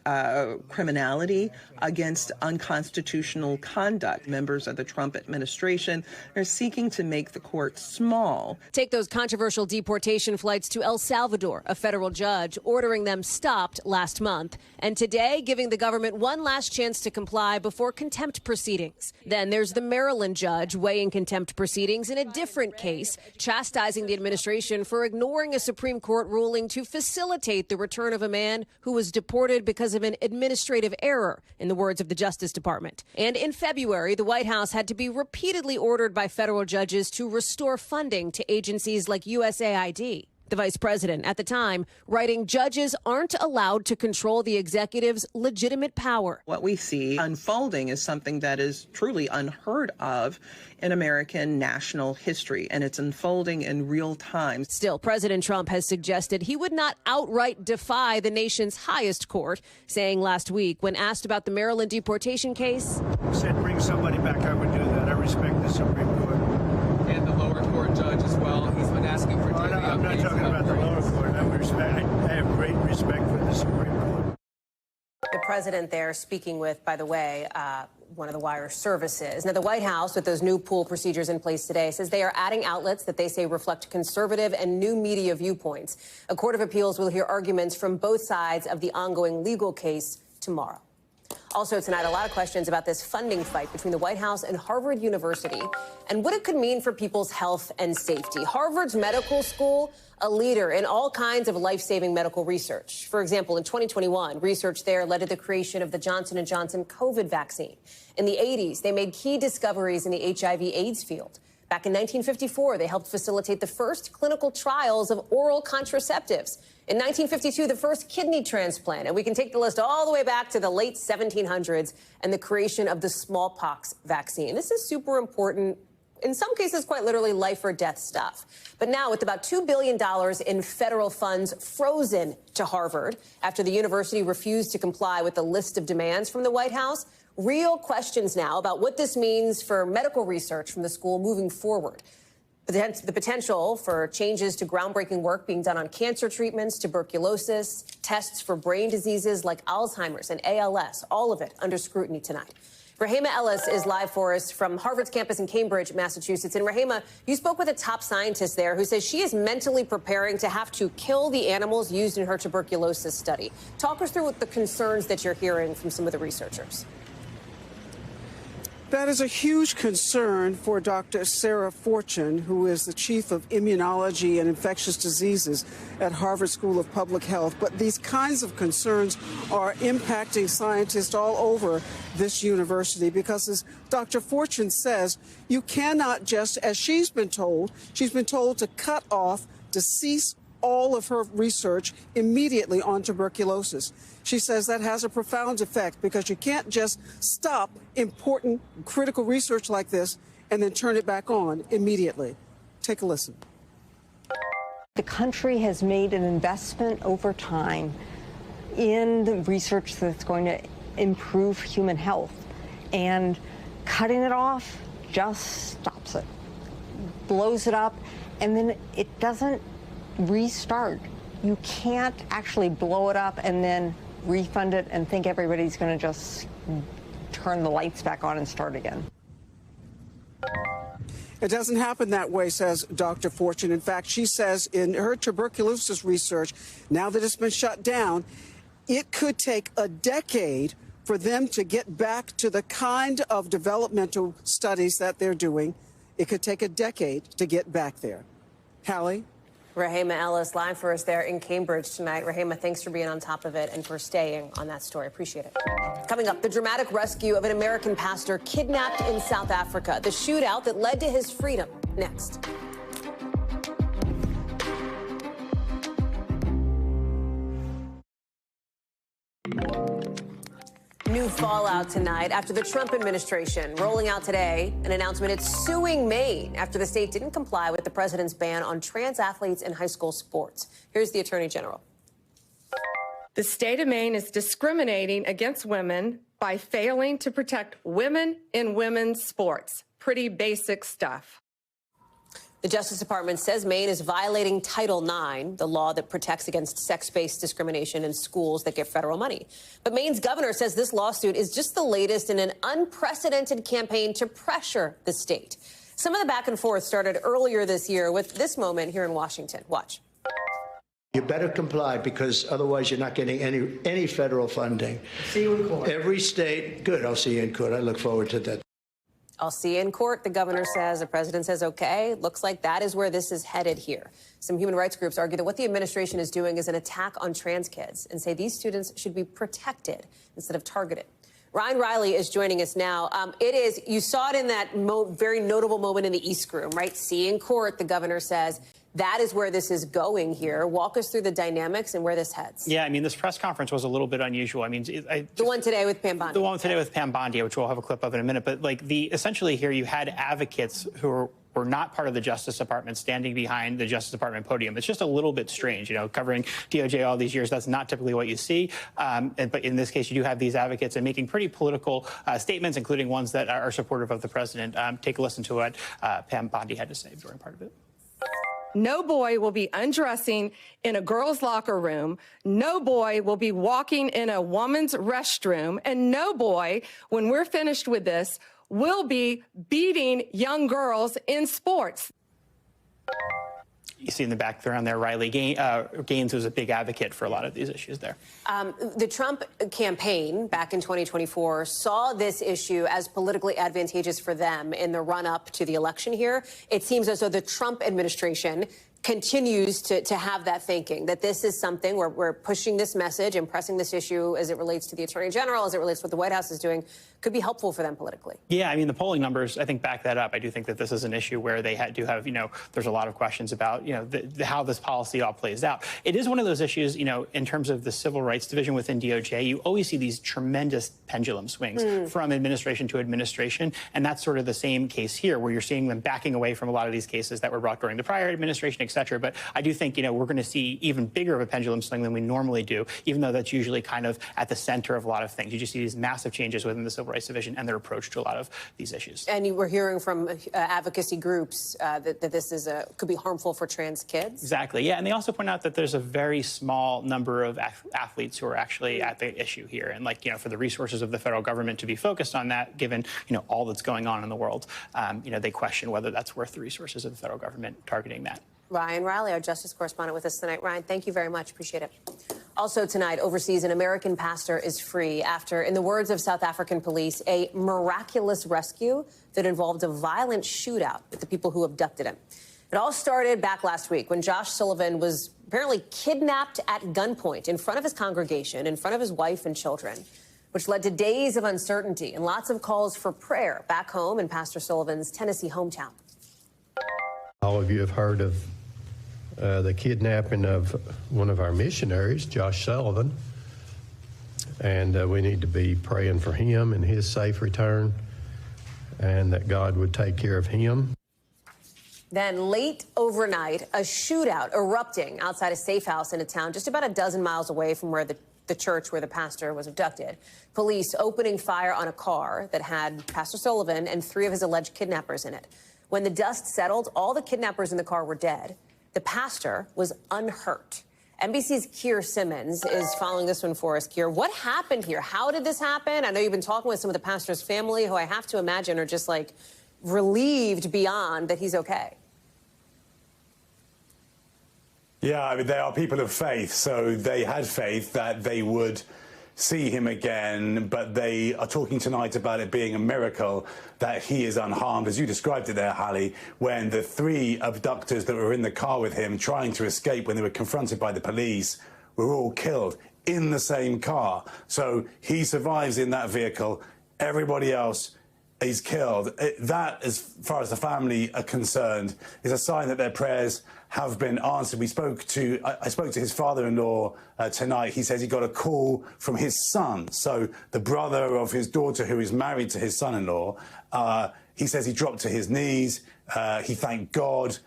criminality, against unconstitutional conduct. Members of the Trump administration are seeking to make the court small. Take those controversial deportation flights to El Salvador, a federal judge ordering them stopped last month, and today giving the government one last chance to comply before contempt proceedings. Then there's the Maryland judge weighing contempt proceedings in a different case, chastising the administration for ignoring a Supreme Court ruling to facilitate the return of a man who was deported because of an administrative error, in the words of the Justice Department. And in February, the White House had to be repeatedly ordered by federal judges to restore funding to agencies like USAID. The vice president at the time writing judges aren't allowed to control the executive's legitimate power. What we see unfolding is something that is truly unheard of in American national history, and it's unfolding in real time. Still, President Trump has suggested he would not outright defy the nation's highest court, saying last week when asked about the Maryland deportation case, Said bring somebody back, I would do that. I respect the Supreme Court. And the lower court judge as well. He's been asking for daily I'm not talking about the lower court. I have great respect for the Supreme Court. The president there speaking with, by the way, one of the wire services. Now, the White House, with those new pool procedures in place today, says they are adding outlets that they say reflect conservative and new media viewpoints. A court of appeals will hear arguments from both sides of the ongoing legal case tomorrow. Also tonight, a lot of questions about this funding fight between the White House and Harvard University and what it could mean for people's health and safety. Harvard's medical school, a leader in all kinds of life-saving medical research. For example, in 2021, research there led to the creation of the Johnson & Johnson COVID vaccine. In the 80s, they made key discoveries in the HIV/AIDS field. Back in 1954, they helped facilitate the first clinical trials of oral contraceptives. In 1952, the first kidney transplant. And we can take the list all the way back to the late 1700s and the creation of the smallpox vaccine. This is super important in some cases, quite literally life or death stuff. But now, with about $2 billion in federal funds frozen to Harvard after the university refused to comply with the list of demands from the White House, real questions now about what this means for medical research from the school moving forward. The potential for changes to groundbreaking work being done on cancer treatments, tuberculosis, tests for brain diseases like Alzheimer's and ALS, all of it under scrutiny tonight. Rahema Ellis is live for us from Harvard's campus in Cambridge, Massachusetts. And Rahema, you spoke with a top scientist there who says she is mentally preparing to have to kill the animals used in her tuberculosis study. Talk us through what the concerns that you're hearing from some of the researchers. That is a huge concern for Dr. Sarah Fortune, who is the chief of immunology and infectious diseases at Harvard School of Public Health. But these kinds of concerns are impacting scientists all over this university because, as Dr. Fortune says, you cannot just, as she's been told to cut off, to cease all of her research immediately on tuberculosis. She says that has a profound effect because you can't just stop important, critical research like this and then turn it back on immediately. Take a listen. The country has made an investment over time in the research that's going to improve human health, and cutting it off just stops it, blows it up, and then it doesn't restart. You can't actually blow it up and then refund it and think everybody's going to just turn the lights back on and start again. It doesn't happen that way, says Dr. Fortune. In fact, she says in her tuberculosis research, now that it's been shut down, it could take a decade for them to get back to the kind of developmental studies that they're doing. It could take a decade to get back there. Hallie? Rahema Ellis live for us there in Cambridge tonight. Rahema, thanks for being on top of it and for staying on that story. Appreciate it. Coming up, the dramatic rescue of an American pastor kidnapped in South Africa. The shootout that led to his freedom. Next. New fallout tonight after the Trump administration rolling out today an announcement it's suing Maine after the state didn't comply with the president's ban on trans athletes in high school sports. Here's the Attorney General. The state of Maine is discriminating against women by failing to protect women in women's sports. Pretty basic stuff. The Justice Department says Maine is violating Title IX, the law that protects against sex-based discrimination in schools that get federal money. But Maine's governor says this lawsuit is just the latest in an unprecedented campaign to pressure the state. Some of the back and forth started earlier this year with this moment here in Washington. Watch. You better comply because otherwise you're not getting any federal funding. See you in court. Every state, good, I'll see you in court. I look forward to that. I'll see you in court, the governor says. The president says, okay. Looks like that is where this is headed here. Some human rights groups argue that what the administration is doing is an attack on trans kids and say these students should be protected instead of targeted. Ryan Riley is joining us now. You saw it in that very notable moment in the East Room, right? See in court, the governor says. That is where this is going here. Walk us through the dynamics and where this heads. Yeah, I mean, this press conference was a little bit unusual. I mean, the one today with Pam Bondi. The one today with Pam Bondi, which we'll have a clip of in a minute. But essentially here you had advocates who were not part of the Justice Department standing behind the Justice Department podium. It's just a little bit strange, covering DOJ all these years. That's not typically what you see. But in this case, you do have these advocates and making pretty political statements, including ones that are supportive of the president. Take a listen to what Pam Bondi had to say during part of it. No boy will be undressing in a girl's locker room. No boy will be walking in a woman's restroom. And no boy, when we're finished with this, will be beating young girls in sports. You see in the background there, Riley Gaines was a big advocate for a lot of these issues there. The Trump campaign back in 2024 saw this issue as politically advantageous for them in the run-up to the election here. It seems as though the Trump administration continues to have that thinking, that this is something where we're pushing this message and pressing this issue as it relates to the Attorney General, as it relates to what the White House is doing, could be helpful for them politically. Yeah, I mean, the polling numbers, I think, back that up. I do think that this is an issue where they do have, there's a lot of questions about, how this policy all plays out. It is one of those issues, in terms of the Civil Rights Division within DOJ, you always see these tremendous pendulum swings from administration to administration. And that's sort of the same case here, where you're seeing them backing away from a lot of these cases that were brought during the prior administration, et cetera. But I do think, we're going to see even bigger of a pendulum swing than we normally do, even though that's usually kind of at the center of a lot of things. You just see these massive changes within the Civil Rights Division and their approach to a lot of these issues. And you were hearing from advocacy groups that this is could be harmful for trans kids. Exactly. Yeah. And they also point out that there's a very small number of athletes who are actually at the issue here. And for the resources of the federal government to be focused on that, given, all that's going on in the world, they question whether that's worth the resources of the federal government targeting that. Ryan Riley, our justice correspondent with us tonight. Ryan, thank you very much. Appreciate it. Also tonight, overseas, an American pastor is free after, in the words of South African police, a miraculous rescue that involved a violent shootout with the people who abducted him. It all started back last week when Josh Sullivan was apparently kidnapped at gunpoint in front of his congregation, in front of his wife and children, which led to days of uncertainty and lots of calls for prayer back home in Pastor Sullivan's Tennessee hometown. All of you have heard of the kidnapping of one of our missionaries, Josh Sullivan, and we need to be praying for him and his safe return, and that God would take care of him. Then late overnight, a shootout erupting outside a safe house in a town just about a dozen miles away from where the church where the pastor was abducted. Police opening fire on a car that had Pastor Sullivan and 3 of his alleged kidnappers in it. When the dust settled, all the kidnappers in the car were dead. The pastor was unhurt. NBC's Keir Simmons is following this one for us. Keir, what happened here? How did this happen? I know you've been talking with some of the pastor's family, who I have to imagine are just relieved beyond that he's okay. Yeah, I mean, they are people of faith, so they had faith that they would see him again, but they are talking tonight about it being a miracle that he is unharmed, as you described it there, Hallie, when the 3 abductors that were in the car with him trying to escape when they were confronted by the police were all killed in the same car. So he survives in that vehicle. Everybody else is killed. That, as far as the family are concerned, is a sign that their prayers have been answered. I spoke to his father-in-law tonight. He says he got a call from his son, so the brother of his daughter who is married to his son-in-law. He says he dropped to his knees. He thanked God.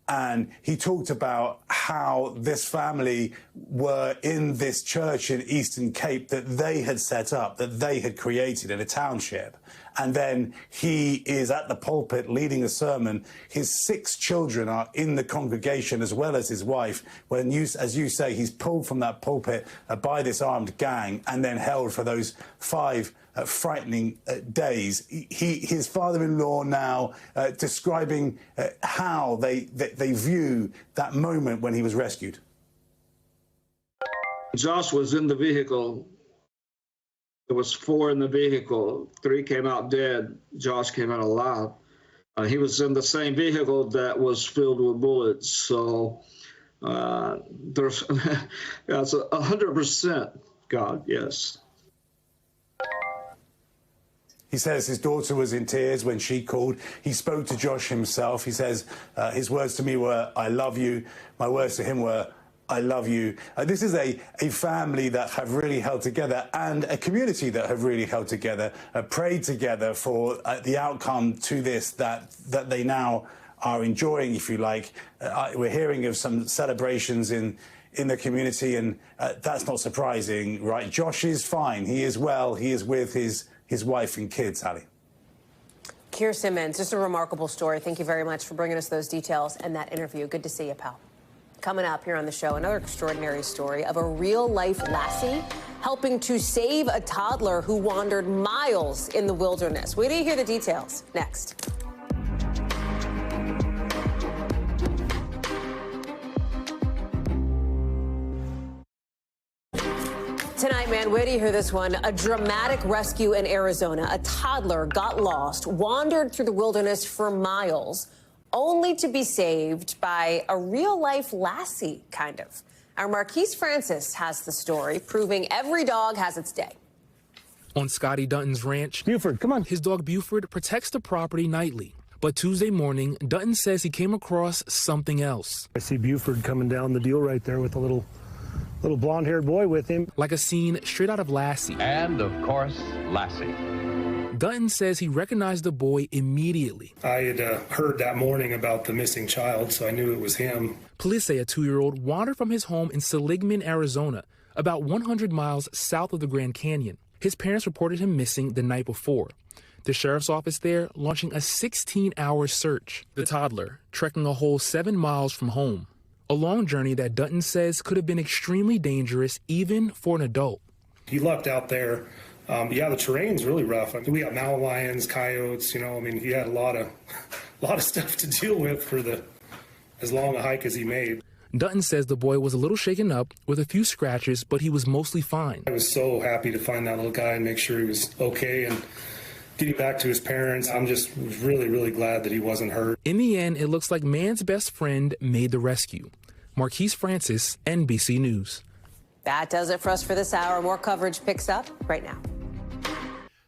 And he talked about how this family were in this church in Eastern Cape that they had set up, that they had created in a township. And then he is at the pulpit leading a sermon. His 6 children are in the congregation, as well as his wife. When as you say, he's pulled from that pulpit by this armed gang and then held for those 5 frightening days. His father-in-law now describing how they view that moment when he was rescued. Josh was in the vehicle. There was 4 in the vehicle. 3 came out dead. Josh came out alive. He was in the same vehicle that was filled with bullets. So there's that's 100% God, yes. He says his daughter was in tears when she called. He spoke to Josh himself. He says his words to me were, "I love you." My words to him were, "I love you." This is a family that have really held together, and a community that have really held together, prayed together for the outcome to this that they now are enjoying, if you like. We're hearing of some celebrations in the community, and that's not surprising, right? Josh is fine. He is well. He is with his wife and kids, Hallie. Keir Simmons, just a remarkable story. Thank you very much for bringing us those details and that interview. Good to see you, pal. Coming up here on the show, another extraordinary story of a real-life lassie helping to save a toddler who wandered miles in the wilderness. Wait till you hear the details. Next. Tonight, man, where do you hear this one? A dramatic rescue in Arizona. A toddler got lost, wandered through the wilderness for miles, only to be saved by a real-life lassie, kind of. Our Marquise Francis has the story, proving every dog has its day. On Scotty Dutton's ranch, Buford, come on. His dog Buford protects the property nightly. But Tuesday morning, Dutton says he came across something else. I see Buford coming down the deal right there with a little blonde-haired boy with him. Like a scene straight out of Lassie. And, of course, Lassie. Dutton says he recognized the boy immediately. I had heard that morning about the missing child, so I knew it was him. Police say a 2-year-old wandered from his home in Seligman, Arizona, about 100 miles south of the Grand Canyon. His parents reported him missing the night before. The sheriff's office there launching a 16-hour search. The toddler trekking a whole 7 miles from home. A long journey that Dutton says could have been extremely dangerous even for an adult. He lucked out there. The terrain's really rough. I mean, we got mountain lions, coyotes, he had a lot of stuff to deal with for as long a hike as he made. Dutton says the boy was a little shaken up with a few scratches, but he was mostly fine. I was so happy to find that little guy and make sure he was okay and getting back to his parents. I'm just really, really glad that he wasn't hurt. In the end, it looks like man's best friend made the rescue. Marquise Francis, NBC News. That does it for us for this hour. More coverage picks up right now.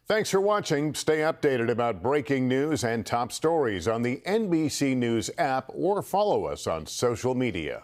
Thanks for watching. Stay updated about breaking news and top stories on the NBC News app or follow us on social media.